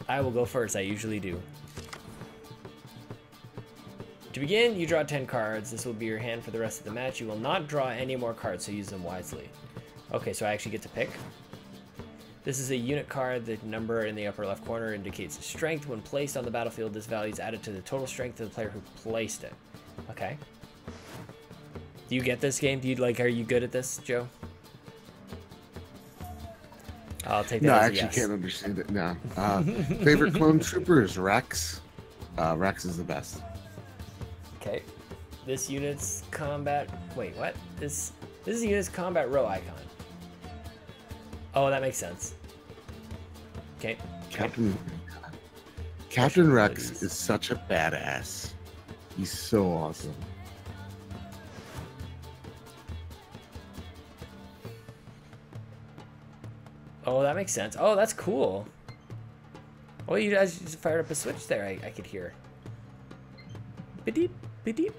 I will go first. I usually do. To begin, you draw 10 cards. This will be your hand for the rest of the match. You will not draw any more cards, so use them wisely. Okay, so I actually get to pick. This is a unit card. The number in the upper left corner indicates strength. When placed on the battlefield, this value is added to the total strength of the player who placed it. Okay. Do you get this game? Are you good at this, Joe? I'll take that No, as I a actually yes. can't understand it now. Favorite clone trooper is Rex. Rex is the best. Okay. This unit's combat... Wait, what? This is unit's combat row icon. Oh, that makes sense. Okay. Captain Rex is such a badass. He's so awesome. Oh, that makes sense. Oh, that's cool. Oh, you guys just fired up a switch there. I could hear. Bedeep, bedeep.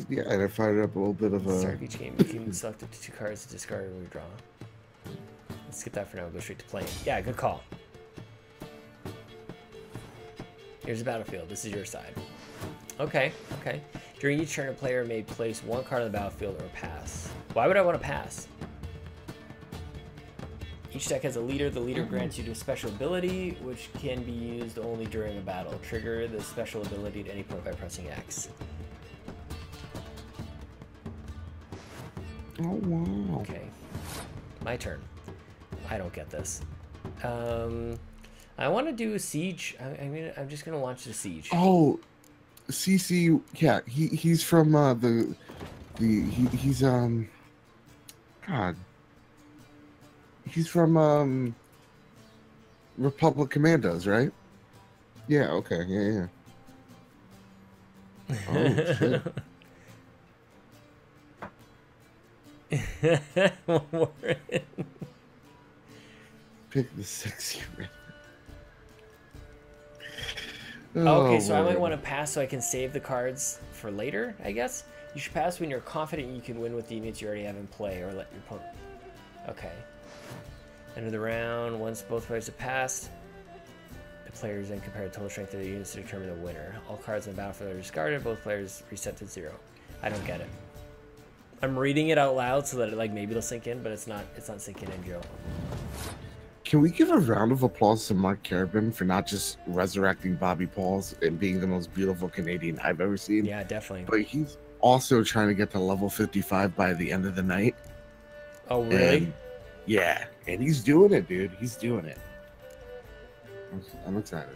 Yeah, and I fired up a little bit of a... Start of each game, you can select up to 2 cards to discard or redraw. Let's skip that for now. Go straight to playing. Yeah, good call. Here's the battlefield. This is your side. Okay, okay. During each turn, a player may place 1 card on the battlefield or pass. Why would I want to pass? Each deck has a leader. The leader grants you a special ability, which can be used only during a battle. Trigger the special ability at any point by pressing X. Oh, wow. Okay. My turn. I don't get this. I want to do a siege. I'm just going to launch the siege. Oh, CC, yeah, he's from he's God. He's from Republic Commandos, right? Yeah, okay, yeah. Oh shit. Pick the sexy red. Okay, so I might want to pass so I can save the cards for later, I guess? You should pass when you're confident you can win with the units you already have in play, or let your opponent... Okay. End of the round, once both players have passed, the players then compare the total strength of the units to determine the winner. All cards on the battlefield are discarded, both players reset to 0. I don't get it. I'm reading it out loud so that maybe it'll sink in, but it's not sinking in, Joe. Can we give a round of applause to Mark Carabin for not just resurrecting Bobby Pauls and being the most beautiful Canadian I've ever seen? Yeah, definitely. But he's also trying to get to level 55 by the end of the night. Oh, really? And, yeah, and he's doing it, dude. He's doing it. I'm excited.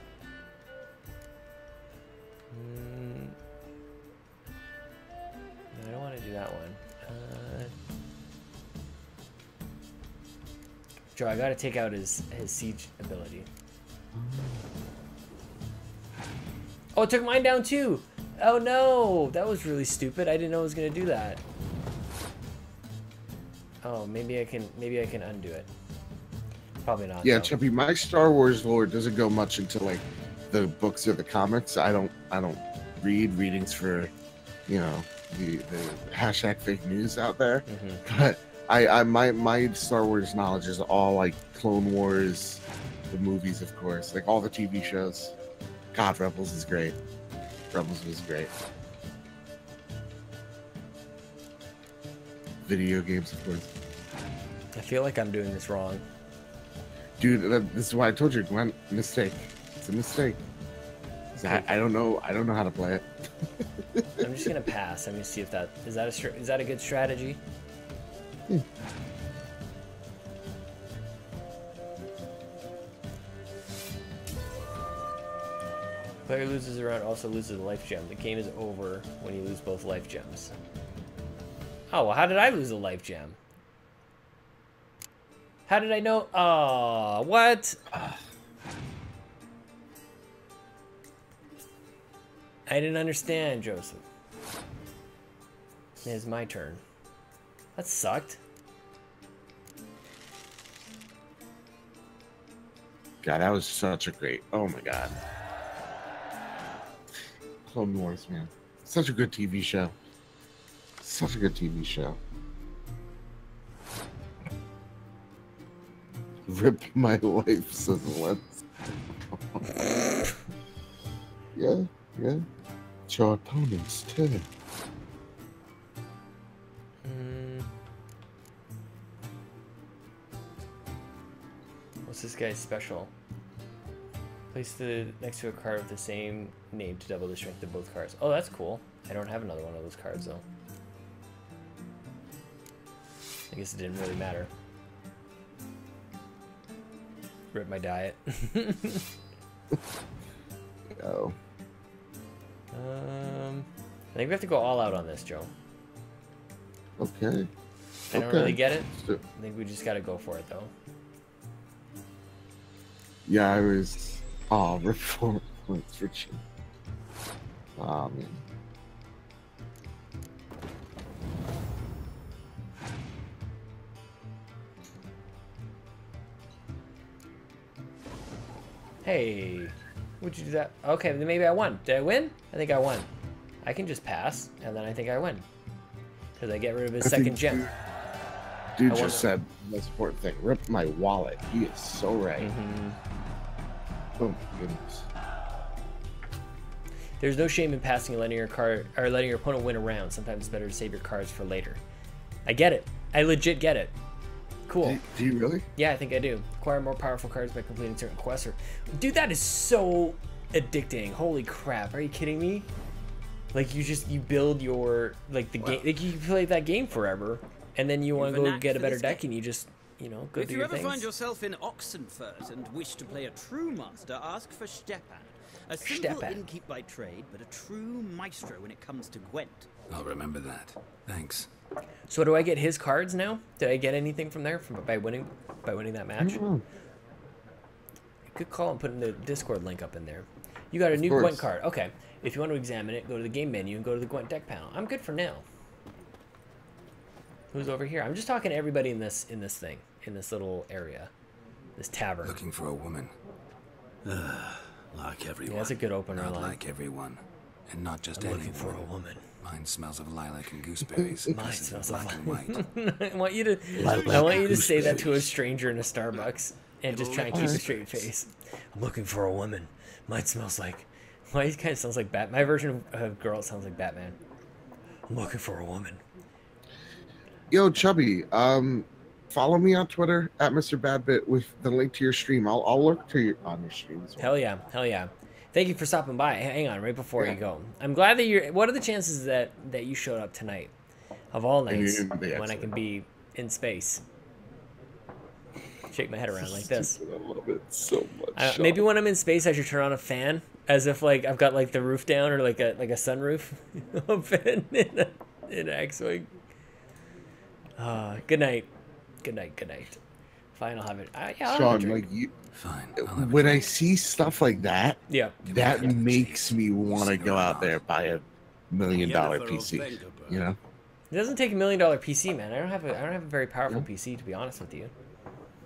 I don't want to do that one. Joe, I gotta take out his siege ability. Oh, it took mine down too! Oh no! That was really stupid. I didn't know it was gonna do that. Oh, maybe I can undo it. Probably not. Yeah, though. Chumpy, my Star Wars lore doesn't go much into the books or the comics. I don't read readings for, the hashtag fake news out there. But my Star Wars knowledge is all Clone Wars, the movies, of course, all the TV shows. God, Rebels is great. Rebels was great. Video games, of course. I feel like I'm doing this wrong. Dude, this is why I told you, Gwen, mistake. It's a mistake. I don't know how to play it. I'm just gonna pass. Let me see if that is that a good strategy. Player loses a round also loses a life gem. The game is over when you lose both life gems. Oh, well, how did I lose a life gem? How did I know? Oh, what? I didn't understand, Joseph. It's my turn. That sucked. God, that was such a great. Oh my God. Clone Wars, man. Such a good TV show. Such a good TV show. Rip my wife, says once. Yeah, yeah. It's your opponent's turn. What's this guy's special? Place the next to a card with the same name to double the strength of both cards. Oh, that's cool. I don't have another one of those cards though. I guess it didn't really matter. Rip my diet. Oh. I think we have to go all out on this, Joe. Okay. I don't really get it. I think we just gotta go for it though. Yeah, I was. Oh, rip 4 points for Jim. Oh, man. Hey, would you do that? Okay, then maybe I won. Did I win? I think I won. I can just pass, and then I think I win. Because I get rid of his second gem. Dude just said the most important thing. Rip my wallet. He is so right. Oh my goodness. There's no shame in passing and letting your card or letting your opponent win a round. Sometimes it's better to save your cards for later. I get it. I legit get it. Cool. Do you really? Yeah, I think I do. Acquire more powerful cards by completing certain quests. Dude, that is so addicting. Holy crap. Are you kidding me? Like you build your game, like you play that game forever and then you want to go get a better deck and you just, you know, go do your things. If you ever find yourself in Oxenfurt and wish to play a true master, ask for Stepan. A simple innkeep by trade, but a true maestro when it comes to Gwent. I'll remember that. Thanks. So do I get his cards now? Did I get anything from there by winning that match? Good call and putting the Discord link up in there. You got a new Gwent card. Okay. If you want to examine it, go to the game menu and go to the Gwent deck panel. I'm good for now. Who's over here? I'm just talking to everybody in this thing, in this little area, this tavern. Looking for a woman. Like everyone. Yeah, that's a good opener Not line. like everyone, and not just I'm anyone. looking for a woman. Mine smells of lilac and gooseberries. Mine smells of black and white. I want you to say that to a stranger in a Starbucks and just try and keep a straight face. I'm looking for a woman. Mine smells like. Mine kind of sounds like Batman. My version of girl sounds like Batman. I'm looking for a woman. Yo, Chubby, follow me on Twitter at Mr. Badbit with the link to your stream. I'll lurk to you on your stream as well. Hell yeah, hell yeah. Thank you for stopping by. Hang on, right before you go. I'm glad that you're. What are the chances that you showed up tonight, of all nights, when I can be in space? Shake my head around like this. I love it so much. Maybe when I'm in space, I should turn on a fan, as if like I've got like the roof down or like a sunroof open in an X-wing. Good night. Good night. Good night. Fine, I'll have it. Yeah, I'll have a Sean, drink. like you. Fine. When I see stuff like that, yeah, that makes me want to go out there and buy $1 million PC. You know. It doesn't take $1 million PC, man. I don't have a very powerful PC, to be honest with you.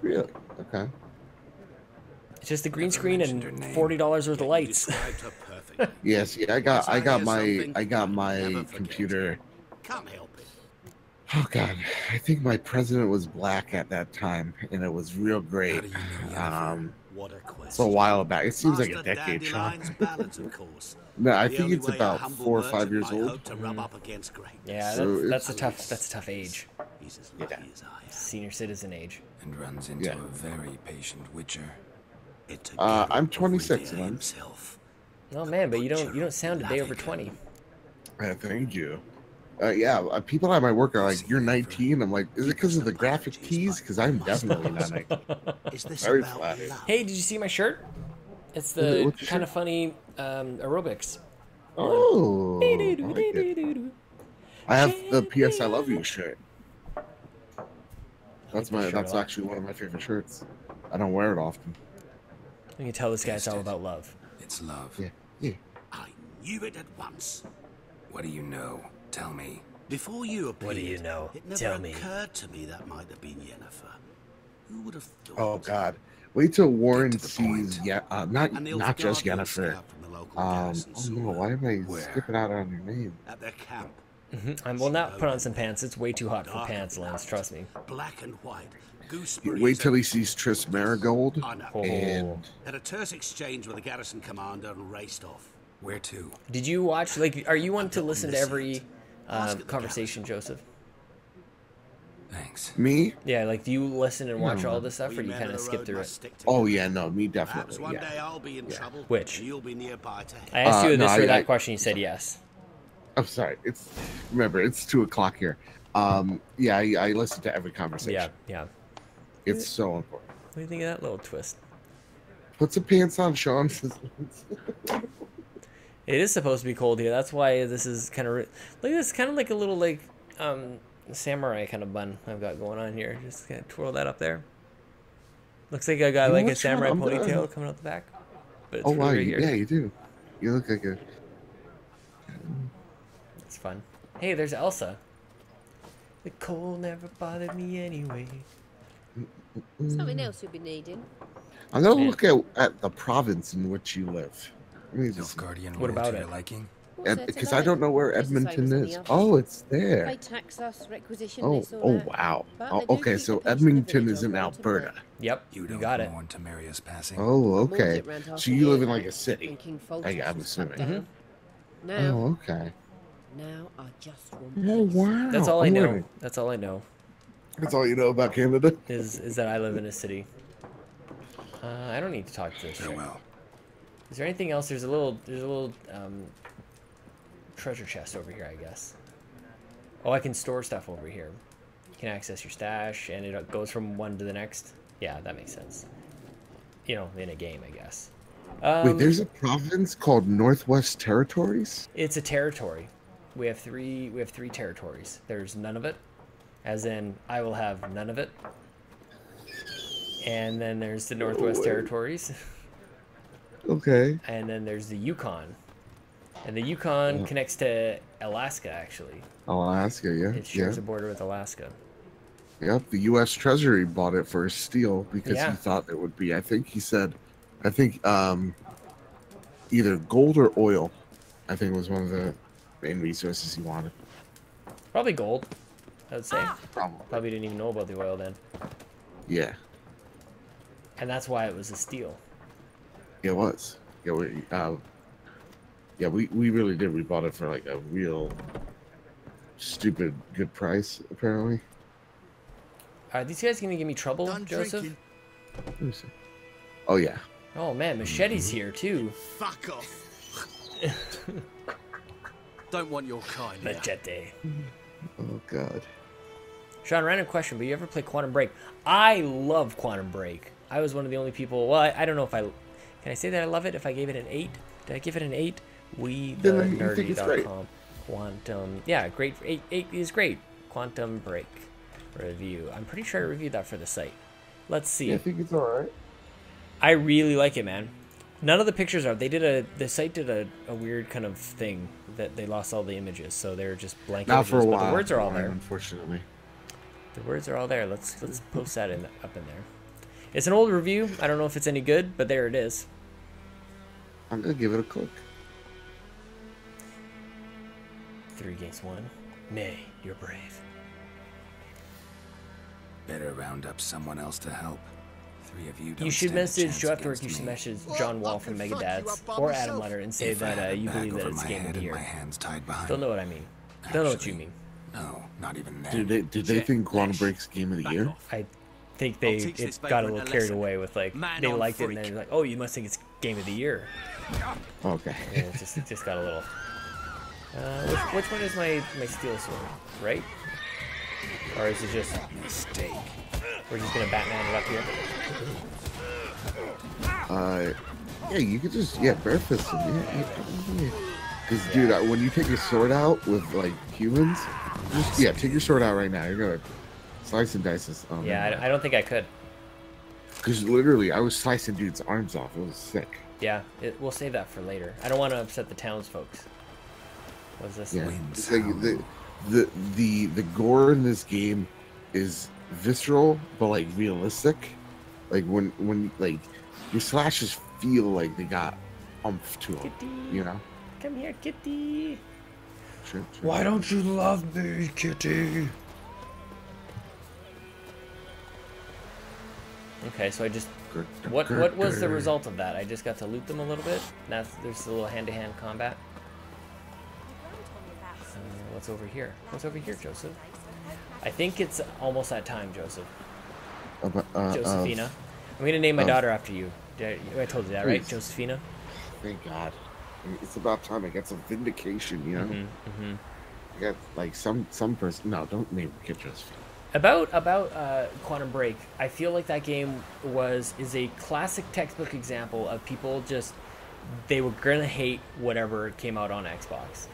Really? Okay. It's just a green screen and $40 worth of lights. Yes, yeah, I got my computer. Can't help it. Oh God, I think my president was black at that time, and it was real great. What a question. It's a while back. It seems like a decade, Sean. Balance, of course. No, I The think only it's way a about humble 4 or 5 merchant years might old. hope to rub up against greatness. Yeah, So that's a tough age. He's as lucky as I am. Senior citizen age. And runs into a very patient witcher. I'm 26, man. Oh man, but you don't sound a day over 20. Thank you. Yeah, people at my work are like, "You're 19." I'm like, "Is it because of the graphic tees? Because I'm definitely not 19." Very flattered. Hey, did you see my shirt? It's What's the your kind of funny aerobics. Oh, I like it. I have the PS I Love You shirt. That's like the shirt that's a lot. actually one of my favorite shirts. I don't wear it often. You can tell this guy it's all about love. It's love. Yeah, yeah. I knew it at once. What do you know? Tell me. Before you appeared, What do you know? it never Tell me. occurred to me that might have been Yennefer. Who would have thought? Oh God! Wait till Warren Get to the sees not An just Nilfgaardian Yennefer. scout from the local Oh garrison no! saw Why her am I skipping out on your name? at their camp. I will not put on some pants. It's way too hot for pants, Lance. Trust me. Black and white. Gooseberries. Wait till he sees Triss Marigold. I know. Oh. And Had a terse exchange with the garrison commander and raced off. Where to? Did you watch? Like, are you one to listen to this every Ask at the conversation, Joseph? Thanks. me? Yeah, like, do you listen and watch No. all this stuff, or We you men kind of of the skip road through must it? stick together. Oh yeah, no, me Perhaps definitely. one Yeah. day I'll be in trouble. Which? And you'll be nearby to help. I asked you this no, or I- that question. You said yes. I'm sorry. Remember, it's 2:00 here. Yeah, I listen to every conversation. Yeah, yeah. It's so important. What do you think of that little twist? Put some pants on, Sean. It is supposed to be cold here. That's why this is kind of look at this, kind of like a little like samurai kind of bun I've got going on here. Just kind of twirl that up there. Looks like I got like a what's wrong? samurai I'm gonna- ponytail coming out the back. But it's Oh really wow, right here. yeah, you do. You look like a. It's fun. Hey, there's Elsa. The cold never bothered me anyway. Something else you'll be needing. I'm gonna Man. look at the province in which you live. Let me just. Nilfgaardian What rule about to it? your liking? What's there to Because I like? don't know where Just the same Edmonton as any is. other. Oh, it's They there. tax us, requisition Oh, this or oh that. wow. But Oh, they do okay, keep so the post in the Edmonton village is in on Mountain Alberta. Road. Yep, You you don't got it. mourn Temeria's passing. Oh, Mourned okay. it round half So a you year live in now, like a city. when King I'm Foltest was cut assuming. down. Oh, Now, okay. now I just want Oh peace. wow. That's all I Oh, know. wait. That's all I know. That's all you know about Canada. Is that I live in a city. I don't need to talk to this chick. Well, Is there anything else? There's a little treasure chest over here, I guess. Oh, I can store stuff over here. You can access your stash, and it goes from one to the next. Yeah, that makes sense. You know, in a game, I guess. Wait, there's a province called Northwest Territories? It's a territory. We have three territories. There's none of it, as in I will have none of it. And then there's the Northwest Territories. Okay. And then there's the Yukon. And the Yukon connects to Alaska, actually. Alaska, yeah. It shares a border with Alaska. Yep, the U.S. Treasury bought it for steel because Yeah. he thought it would be. I think either gold or oil. I think was one of the main resources he wanted. Probably gold, I would say. Probably. Probably didn't even know about the oil then. Yeah, And that's why it was a steal. it was. Yeah, we really did. We bought it for like a real stupid good price, apparently. Are these guys going to give me trouble, Done Joseph? drinking. Let me see. Oh yeah. Oh, man, Machete's here, too. Fuck off. Don't want your kind here. Machete. Oh god. Sean, random question, but you ever play Quantum Break? I love Quantum Break. I was one of the only people... Well, I don't know if I... Can I say that I love it if I gave it an 8? Did I give it an 8? Then I think it's great. WeTheNerdy.com. Quantum... Yeah, great. 8 is great. Quantum Break review. I'm pretty sure I reviewed that for the site. Let's see. Yeah, I think it's alright. I really like it, man. None of the pictures are. The site did a weird kind of thing that they lost all the images, so they're just blank Not images. for a But while. the words are all there. Unfortunately. The words are all there. Let's post that up in there. It's an old review. I don't know if it's any good, but there it is. I'm gonna give it a click. 3 against 1. Nay, you're brave. better round up someone else to help. 3 of you don't You should stand a message chance Joe after work. against You should me. message John Wall from Megadads or Adam Letter and say If I had that a you bag believe that over it's my game of head the and year. my hands tied behind. Don't know what I mean. Don't know what you mean. No, not even then. Did they think Quantum Break's game of the year? I think they teach this got a vagrant little a carried lesson. away with like Man they on liked it and freak. then they're like, oh, you must think it's game of the year. Okay. And it just got a little. Which one is my steel sword? Right? Or is it just mistake? We're just gonna Batman it up here. Yeah, you could just bare fist him. Yeah. Because dude, when you take your sword out with like humans, just take your sword out right now. You're gonna Slice and dices. Oh, Yeah, I don't think I could. Because literally, I was slicing dudes' arms off. It was sick. Yeah, we'll save that for later. I don't want to upset the townsfolk. What's this? Yeah, it's like the gore in this game is visceral, but like realistic. Like when like your slashes feel like they got oomph to them. Kitty. You know. Come here, kitty. Sure. Why don't you love me, kitty? Okay, so I just what was the result of that? I just got to loot them a little bit. There's a little hand-to-hand combat. What's over here? What's over here, Joseph? I think it's almost that time, Joseph. Josephina. I'm gonna name my daughter after you. I told you that, right? Josephina. Thank God. It's about time I get some vindication, you know. I got like some person. No, don't name your kid Josephina. About Quantum Break, I feel like that game is a classic textbook example of people they were gonna hate whatever came out on Xbox.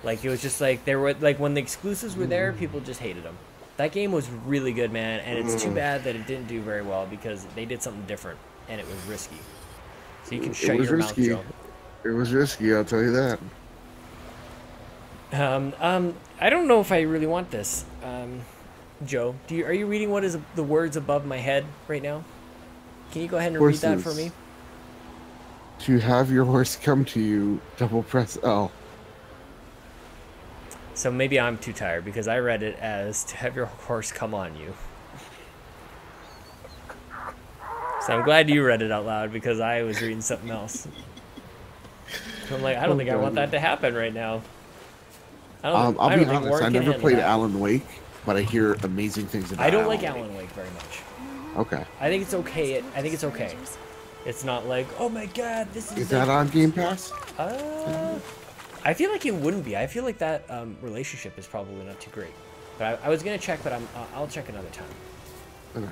Like it was just like there were like when the exclusives were there, people just hated them. That game was really good, man, and it's too bad that it didn't do very well because they did something different and it was risky. So you can shut your mouth, Joe. It was risky, I'll tell you that. I don't know if I really want this. Joe, are you reading what is the words above my head right now? Can you go ahead and read that for me? To have your horse come to you, double press L. So maybe I'm too tired because I read it as to have your horse come on you. So I'm glad you read it out loud because I was reading something else. So I'm like, I don't think I want that to happen right now. I'll be honest, I never played Alan Wake, but I hear amazing things about it. I don't like Alan Wake very much. Okay. I think it's okay. I think it's okay. It's not like, oh my god, this is. Is that on Game Pass? I feel like it wouldn't be. I feel like that relationship is probably not too great. But I was gonna check, but I'll check another time. Okay.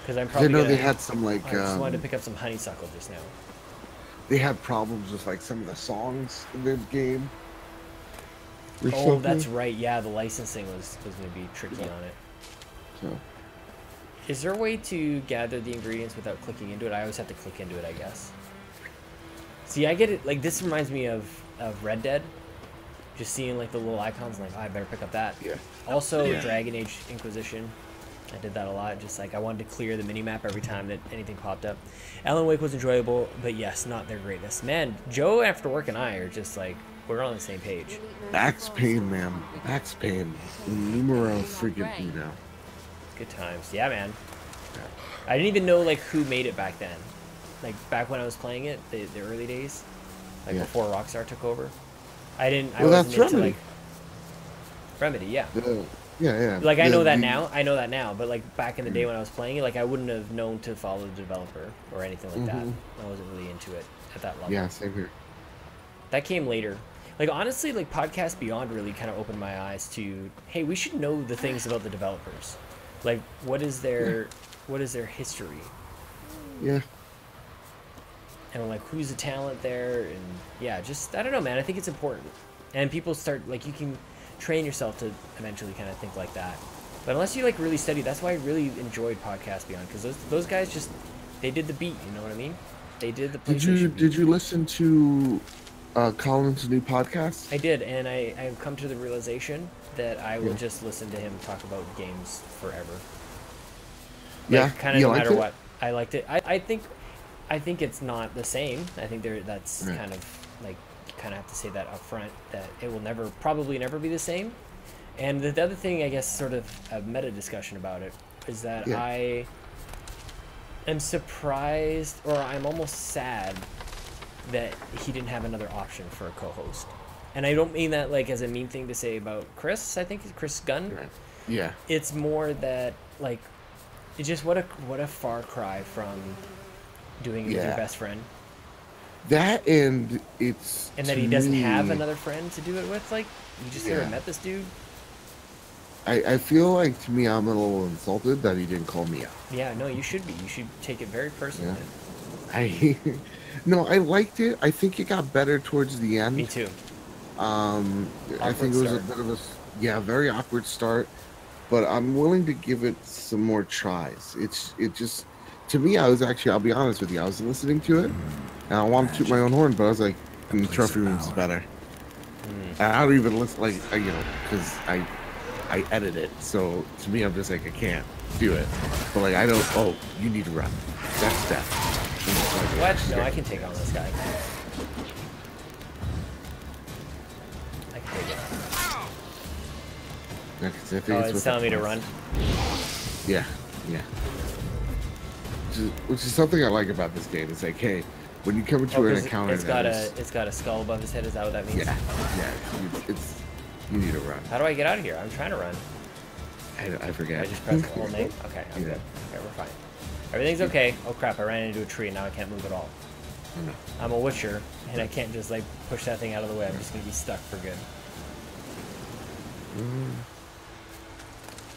Because I'm probably. I know they had some like. I just wanted to pick up some honeysuckle just now. They had problems with like some of the songs in the game. Oh, that's right. Yeah, the licensing was maybe tricky on it. So. Is there a way to gather the ingredients without clicking into it? I always have to click into it, I guess. See, I get it. Like, this reminds me of Red Dead. Just seeing, like, the little icons, like, oh, I better pick up that. Yeah. Also, Dragon Age Inquisition. I did that a lot. Just, like, I wanted to clear the minimap every time that anything popped up. Alan Wake was enjoyable, but yes, not their greatest. Man, Joe, after work, and I are just, like, we're on the same page. Max Payne, man. Max Payne. Numero freaking uno. Good times. Yeah, man. I didn't even know, like, who made it back then. Like, back when I was playing it, the early days. Like, before Rockstar took over. I wasn't into, like... Remedy, yeah. Yeah. Like, I know that now. I know that now. But, like, back in the day when I was playing it, like, I wouldn't have known to follow the developer or anything like that. I wasn't really into it at that level. Yeah, same here. That came later. Like, honestly, like, Podcast Beyond really kind of opened my eyes to, hey, we should know the things about the developers. Like, what is their history? Yeah. And, like, who's the talent there? And, yeah, just, I don't know, man. I think it's important. And people start, like, you can train yourself to eventually kind of think like that. But unless you, like, really study, that's why I really enjoyed Podcast Beyond. Because those guys just, they did the beat, you know what I mean? They did the PlayStation beat. Did you listen to Colin's new podcast? I did, and I've come to the realization that I will just listen to him talk about games forever. Like, kind of no matter what. I liked it. I think it's not the same. I think that's kind of like, you kind of have to say that up front, that it will probably never be the same. And the other thing, I guess, sort of a meta discussion about it, is that I am surprised, or I'm almost sad that he didn't have another option for a co-host. And I don't mean that like as a mean thing to say about Chris. I think it's Chris Gunn. Right. Yeah. It's more that like, it's just what a far cry from doing it with your best friend. That and it's. And that he doesn't have another friend to do it with. Like, you just never met this dude. I feel like, to me, I'm a little insulted that he didn't call me out. Yeah, no, you should be. You should take it very personally. Yeah. No, I liked it. I think it got better towards the end. Me too. I think it was a bit of a very awkward start. but I'm willing to give it some more tries. It just, to me, I was actually, I'll be honest with you, I was listening to it, and I wanted to toot my own horn, but I was like, the trophy room's better. And I don't even listen, like, you know, because I edit it, so to me, I'm just like, I can't do it. But like, I don't, oh, you need to run. That's death. What? No, I can take on this guy. I can take it. Yeah, 'cause I think Oh, what it's the telling me to point- run. Yeah, yeah. Which is something I like about this game. It's like, hey, when you come into an 'cause encounter, it's got a skull above his head. Is that what that means? yeah, you need to run. How do I get out of here? I'm trying to run. I forget. I just press the whole name. Okay, I'm good. Okay, we're fine. Everything's okay. Oh crap! I ran into a tree and now I can't move at all. I'm a witcher and I can't just like push that thing out of the way. I'm just gonna be stuck for good.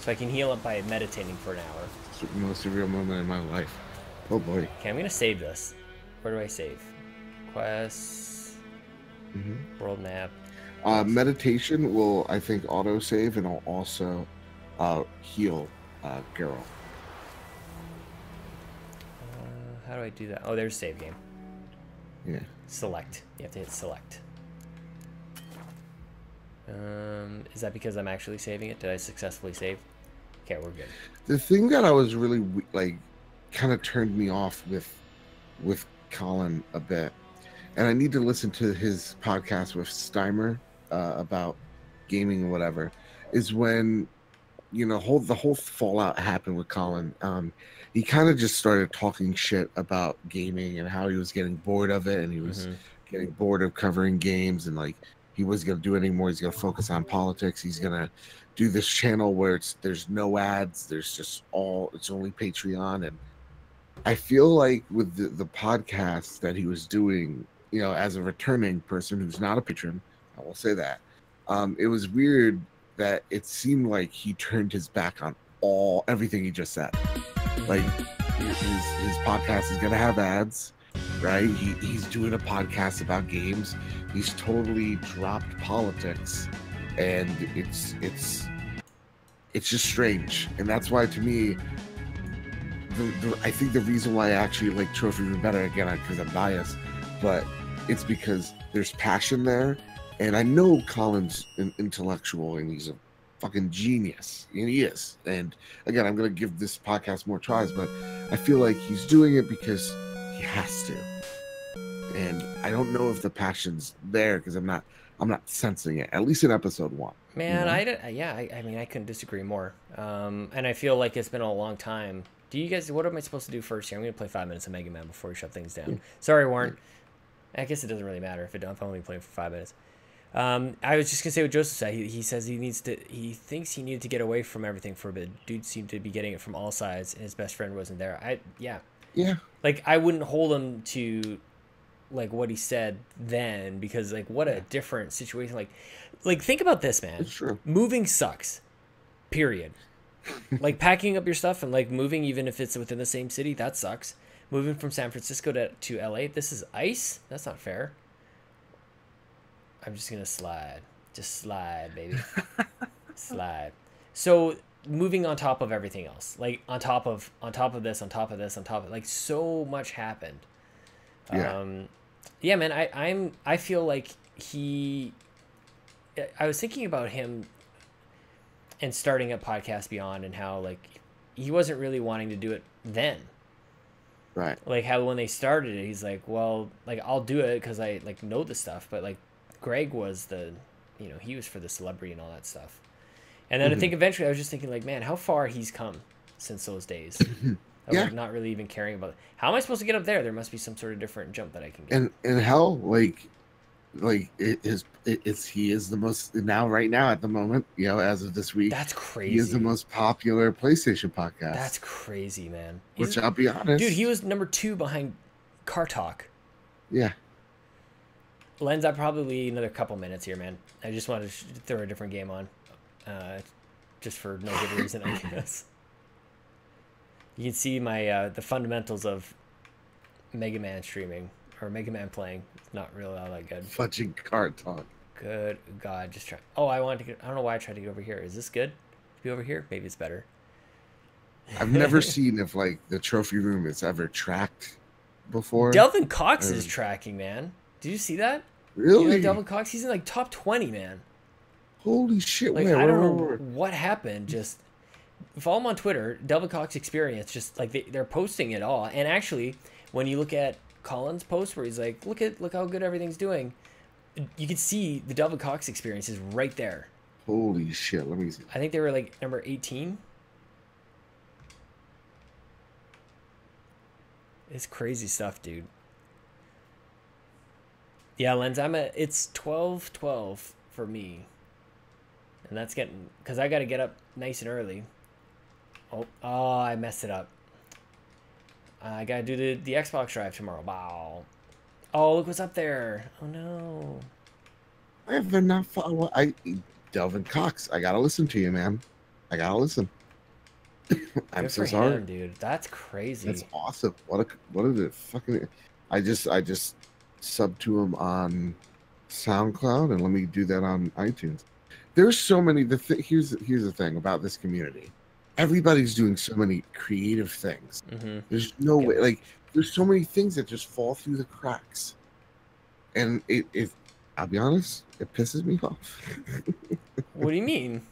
So I can heal up by meditating for an hour. It's the most surreal moment in my life. Oh boy. Okay, I'm gonna save this. Where do I save? Quests. World map. Meditation will, I think, auto save, and I'll also heal Geralt. How do I do that? Oh, there's save game. Yeah. Select. You have to hit select. Is that because I'm actually saving it? Did I successfully save? Okay, we're good. The thing that I was really like, kind of turned me off with Colin a bit, and I need to listen to his podcast with Steimer about gaming and whatever, is when, you know, the whole fallout happened with Colin. He kind of just started talking shit about gaming and how he was getting bored of it, and he was getting bored of covering games, and like he wasn't gonna do it anymore. He's gonna focus on politics. He's gonna do this channel where there's no ads. There's just it's only Patreon. And I feel like with the podcast that he was doing, you know, as a returning person who's not a patron, I will say that, it was weird that it seemed like he turned his back on everything he just said. Like his podcast is gonna have ads, right? He's doing a podcast about games. He's totally dropped politics, and it's just strange. And that's why, to me, I think the reason why I actually like Trophy Room better, again, because I'm biased, but it's because there's passion there, and I know Colin's an intellectual and he's a fucking genius, and he is. And again, I'm gonna give this podcast more tries, but I feel like he's doing it because he has to. And I don't know if the passion's there because I'm not sensing it. At least in episode 1. Man, you know? I mean, I couldn't disagree more. And I feel like it's been a long time. Do you guys? What am I supposed to do first here? I'm gonna play 5 minutes of Mega Man before we shut things down. Sorry, Warren. I guess it doesn't really matter if I'm only playing for 5 minutes. I was just gonna say what Joseph said. He says he thinks he needed to get away from everything for a bit. Dude seemed to be getting it from all sides, and his best friend wasn't there. Yeah. Like, I wouldn't hold him to like what he said then, because like what a different situation. Like think about this, man. It's true. Moving sucks. Period. Like packing up your stuff and like moving, even if it's within the same city, that sucks. Moving from San Francisco to LA, this is ice. That's not fair. I'm just gonna slide. Just slide, baby. Slide. So moving on top of everything else, like on top of this, like so much happened. Yeah, man. I feel like I was thinking about him and starting up Podcast Beyond, and how like he wasn't really wanting to do it then. Right. Like how when they started it, he's like, well, like I'll do it because I like know the stuff, but like Greg was he was for the celebrity and all that stuff. And then I think eventually I was just thinking like, man, how far he's come since those days. Of like not really even caring about it. How am I supposed to get up there? There must be some sort of different jump that I can get. And hell, he is the most right now at the moment, you know, as of this week. That's crazy. He is the most popular PlayStation podcast. That's crazy, man. Which I'll be honest, dude, he was number 2 behind Car Talk. Yeah. Lens, I probably another couple minutes here, man. I just wanted to throw a different game on, just for no good reason, I guess. You can see my the fundamentals of Mega Man streaming or Mega Man playing. It's not really all that good. Fudging Car Talk. Good God, just try. Oh, I don't know why I tried to get over here. Is this good? Be over here. Maybe it's better. I've never seen if like the trophy room is ever tracked before. Delvin Cox is tracking, man. Did you see that? Really? You know Delvin Cox? He's in like top 20, man. Holy shit! Like, wait, I don't know what happened. Just follow him on Twitter, Delvin Cox Experience. Just like they're posting it all. And actually, when you look at Colin's post where he's like, look how good everything's doing, you can see the Delvin Cox Experience is right there. Holy shit! Let me see. I think they were like number 18. It's crazy stuff, dude. Yeah, Lens, it's 12-12 for me. And that's getting, because I got to get up nice and early. Oh, I messed it up. I got to do the Xbox Drive tomorrow. Wow. Oh, look what's up there. Oh, no. I have enough. Delvin Cox, I got to listen to you, man. I got to listen. I'm Good so for sorry. him, dude. That's crazy. That's awesome. What is it? Fucking. I just subbed to him on SoundCloud, and let me do that on iTunes. There's so many. Here's the thing about this community. Everybody's doing so many creative things. Mm-hmm. There's no way. Like there's so many things that just fall through the cracks, and it I'll be honest, it pisses me off. What do you mean?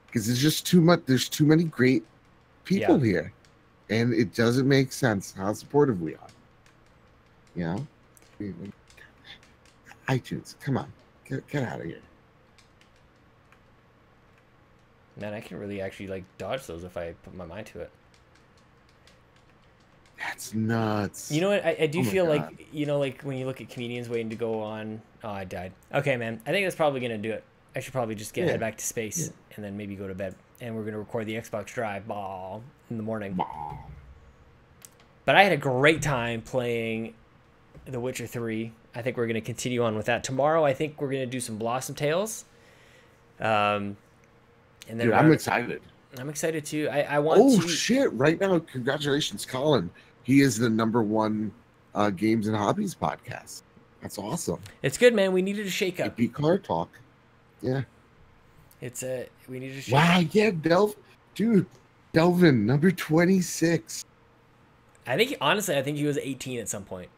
Because there's just too much. There's too many great people here, and it doesn't make sense how supportive we are. You know, iTunes, come on, get out of here. Man, I can really actually like dodge those if I put my mind to it. That's nuts. You know what? I do feel God. like, you know, like when you look at comedians waiting to go on. Oh, I died. Okay, man. I think that's probably gonna do it. I should probably just head back to space and then maybe go to bed. And we're gonna record the Xbox Drive ball in the morning. But I had a great time playing The Witcher 3. I think we're gonna continue on with that tomorrow. I think we're gonna do some Blossom Tales. And then Dude, I'm excited. I'm excited too. I want. Oh to... shit! Right now, congratulations, Colin. He is the #1 games and hobbies podcast. That's awesome. It's good, man. We needed a shake up. Beat Car Talk. Yeah. It's we needed a shake Wow. up. Yeah, Delvin, #26. I think honestly, I think he was 18 at some point.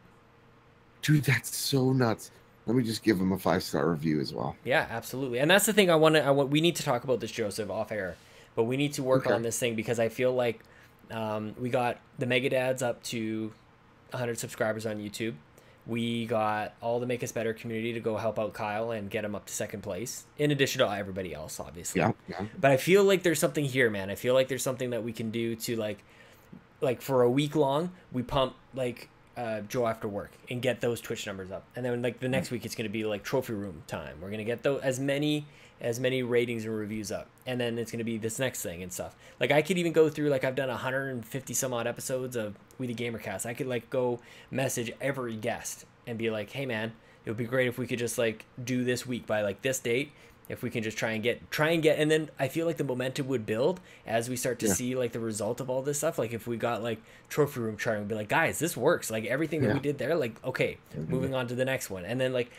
Dude, that's so nuts. Let me just give him a 5-star review as well. Yeah, absolutely. And that's the thing I want. We need to talk about this, Joseph, off air. But we need to work on this thing because I feel like we got the Mega Dads up to 100 subscribers on YouTube. We got all the Make Us Better community to go help out Kyle and get him up to 2nd place, in addition to everybody else, obviously. Yeah. But I feel like there's something here, man. I feel like there's something that we can do to like for a week long, we pump like Joe after work and get those Twitch numbers up, and then like the next week it's going to be like trophy room time. We're going to get as many ratings and reviews up, and then it's going to be this next thing and stuff. Like I could even go through, like I've done 150 some odd episodes of We the Gamercast. I could like go message every guest and be like, hey man, it would be great if we could just like do this week by like this date. If we can just try and get, and then I feel like the momentum would build as we start to see like the result of all this stuff. Like if we got like trophy room chart and be like, guys, this works. Like everything that we did there, like, okay, moving on to the next one. And then like,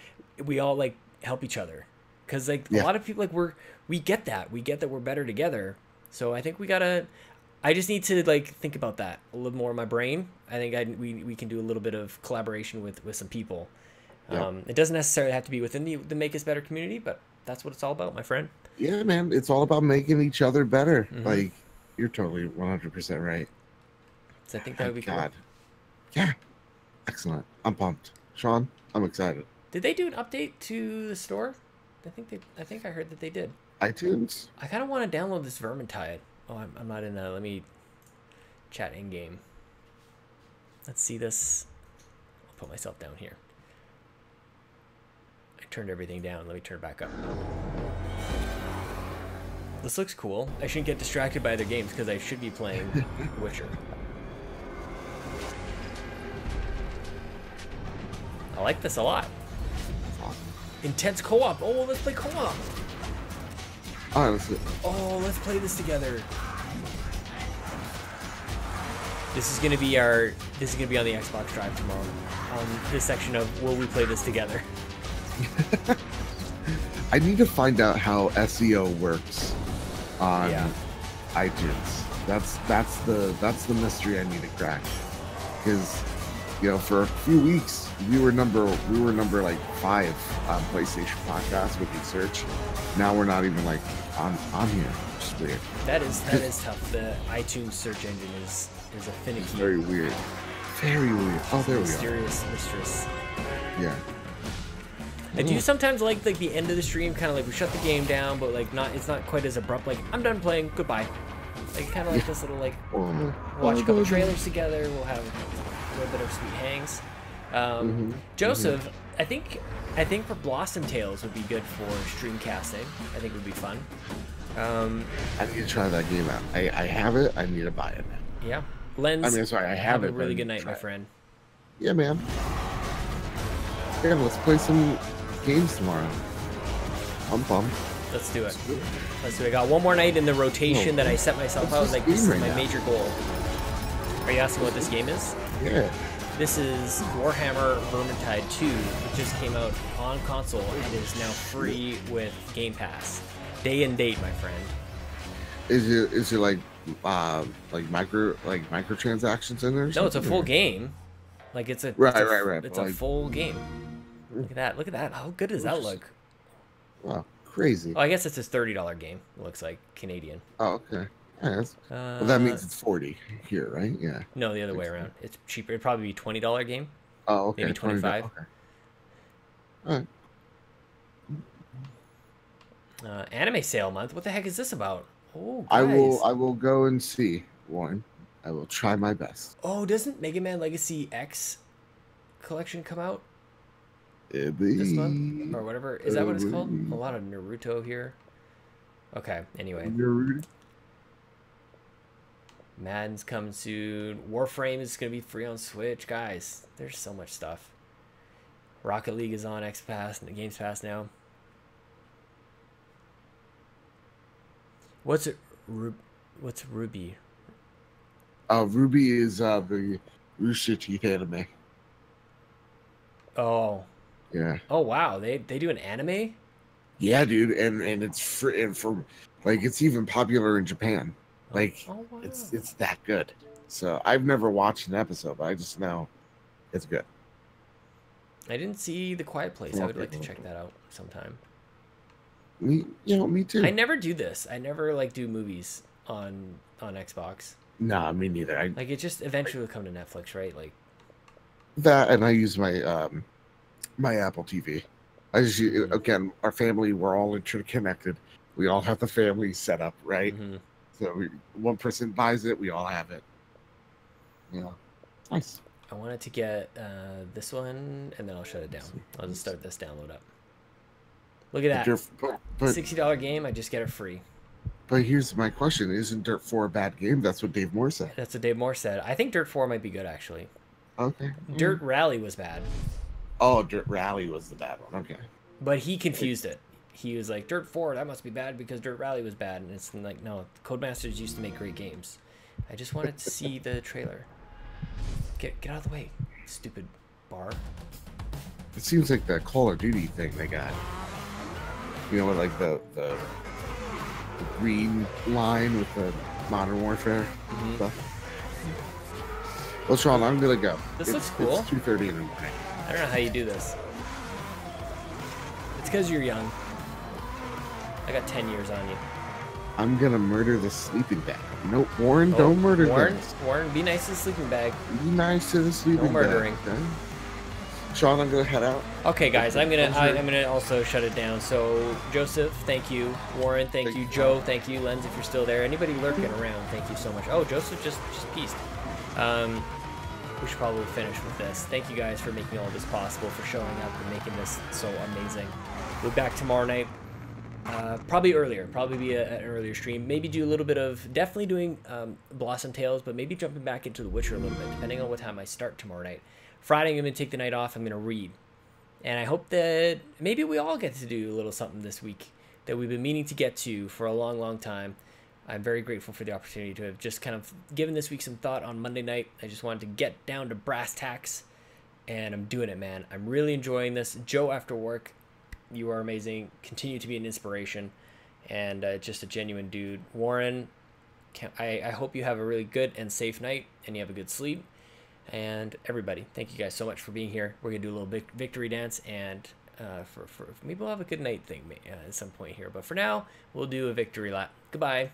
we all like help each other. Cause like a lot of people, like we get that we're better together. So I think I just need to like think about that a little more in my brain. I think we can do a little bit of collaboration with some people. It doesn't necessarily have to be within the Make Us Better community, but that's what it's all about, my friend. Yeah, man. It's all about making each other better. Like, you're totally 100% right. So I think that would be cool. Yeah. Excellent. I'm pumped. Sean, I'm excited. Did they do an update to the store? I think I heard that they did. iTunes? I kind of want to download this Vermintide. Oh, I'm not in let me chat in game. Let's see this. I'll put myself down here. I turned everything down. Let me turn it back up. This looks cool. I shouldn't get distracted by other games because I should be playing Witcher. I like this a lot. Intense co-op. Oh, let's play co-op. Honestly. Oh, let's play this together. This is gonna be on the Xbox Drive tomorrow. On this section of will we play this together? I need to find out how SEO works on Yeah. iTunes. That's the mystery I need to crack. Because for a few weeks we were number like 5 on PlayStation podcasts with the search. Now we're not even like on here. It's weird. That is tough. The iTunes search engine is a finicky. Very weird. Very weird. Oh, there we go. Mysterious mistress. Yeah. I do sometimes like the end of the stream, kind of like we shut the game down, but like it's not quite as abrupt. Like I'm done playing, goodbye. Like kind of like this little like watch a couple trailers together. We'll have a little bit of sweet hangs. Joseph, I think for Blossom Tales would be good for stream casting. I think it would be fun. I need to try that game out. I have it. I need to buy it. Yeah. Lens. I mean, sorry, I have a it. really good night, my friend. Yeah, man. Yeah, let's play some games tomorrow. I'm pumped. Let's do it. Let's do it. I got one more night in the rotation that I set myself. I was like, this is my major goal. Are you asking what this game is? Yeah. This is Warhammer Vermintide 2. It just came out on console and is now free with Game Pass. Day and date, my friend. Is it like microtransactions in there? No, it's a full game. Like it's a right. It's a full game. Look at that. Look at that. How good does that look? Wow, crazy. Oh, I guess it's a $30 game. It looks like Canadian. Oh, okay. Yeah, well, that means it's 40 here, right? Yeah. No, the other way around. It's cheaper. It'd probably be $20 game. Oh, okay. Maybe 25. Okay. All right. Anime sale month. What the heck is this about? Oh, I guys. will go and see, Warren. I will try my best. Oh, doesn't Mega Man Legacy X collection come out this month or whatever? Is that what it's called? A lot of Naruto here. Okay. Anyway. Naruto. Madden's coming soon. Warframe is gonna be free on Switch, guys. There's so much stuff. Rocket League is on X Pass and Games Pass now. What's Ruby? Ruby is the Rooster Teeth anime. Oh. Yeah. Oh wow, they do an anime? Yeah, dude, and it's free, and for like it's even popular in Japan. Like wow. it's that good. So I've never watched an episode, but I just know it's good. I didn't see The Quiet Place. I would like to check that out sometime. Me too. I never do this. I never like do movies on Xbox. Nah, me neither. Like it just eventually will come to Netflix, right? Like that, and I use my my Apple TV. I just again, our family, we're all interconnected. We all have the family set up, right? So one person buys it, we all have it. Yeah, nice. I wanted to get this one, and then I'll shut it down. I'll just start this download up. Look at that. $60 game, I just get it free. But here's my question. Isn't Dirt 4 a bad game? That's what Dave Moore said. That's what Dave Moore said. I think Dirt 4 might be good, actually. Okay. Dirt Rally was bad. Oh, Dirt Rally was the bad one. Okay. But he confused it. He was like, Dirt 4, that must be bad because Dirt Rally was bad. And it's like, no, Codemasters used to make great games. I just wanted to see the trailer. Get out of the way, stupid bar. It seems like the Call of Duty thing they got. You know, with like the green line with the Modern Warfare stuff. Well, Sean, I'm gonna go. This looks cool. It's 2:30 in the morning. I don't know how you do this. It's because you're young. I got 10 years on you. I'm gonna murder the sleeping bag. Nope, Warren, don't murder Warren, things. Warren, be nice to the sleeping bag. Be nice to the sleeping No murdering. bag. Okay? Sean, I'm gonna head out. Okay, guys, I'm gonna also shut it down. So, Joseph, thank you. Warren, thank you. Joe, thank you. Lens, if you're still there. Anybody lurking around, thank you so much. Oh, Joseph just pieced. We should probably finish with this. Thank you guys for making all this possible, for showing up and making this so amazing. We'll be back tomorrow night. Probably earlier. Probably be an earlier stream. Maybe do a little bit of definitely doing Blossom Tales, but maybe jumping back into The Witcher a little bit, depending on what time I start tomorrow night. Friday, I'm going to take the night off. I'm going to read. And I hope that maybe we all get to do a little something this week that we've been meaning to get to for a long, long time. I'm very grateful for the opportunity to have just kind of given this week some thought on Monday night. I just wanted to get down to brass tacks, and I'm doing it, man. I'm really enjoying this. Joe, after work, you are amazing. Continue to be an inspiration. and just a genuine dude. Warren, I hope you have a really good and safe night, and you have a good sleep. And everybody, thank you guys so much for being here. We're gonna do a little victory dance, and for maybe we'll have a good night thing at some point here. But for now, we'll do a victory lap. Goodbye.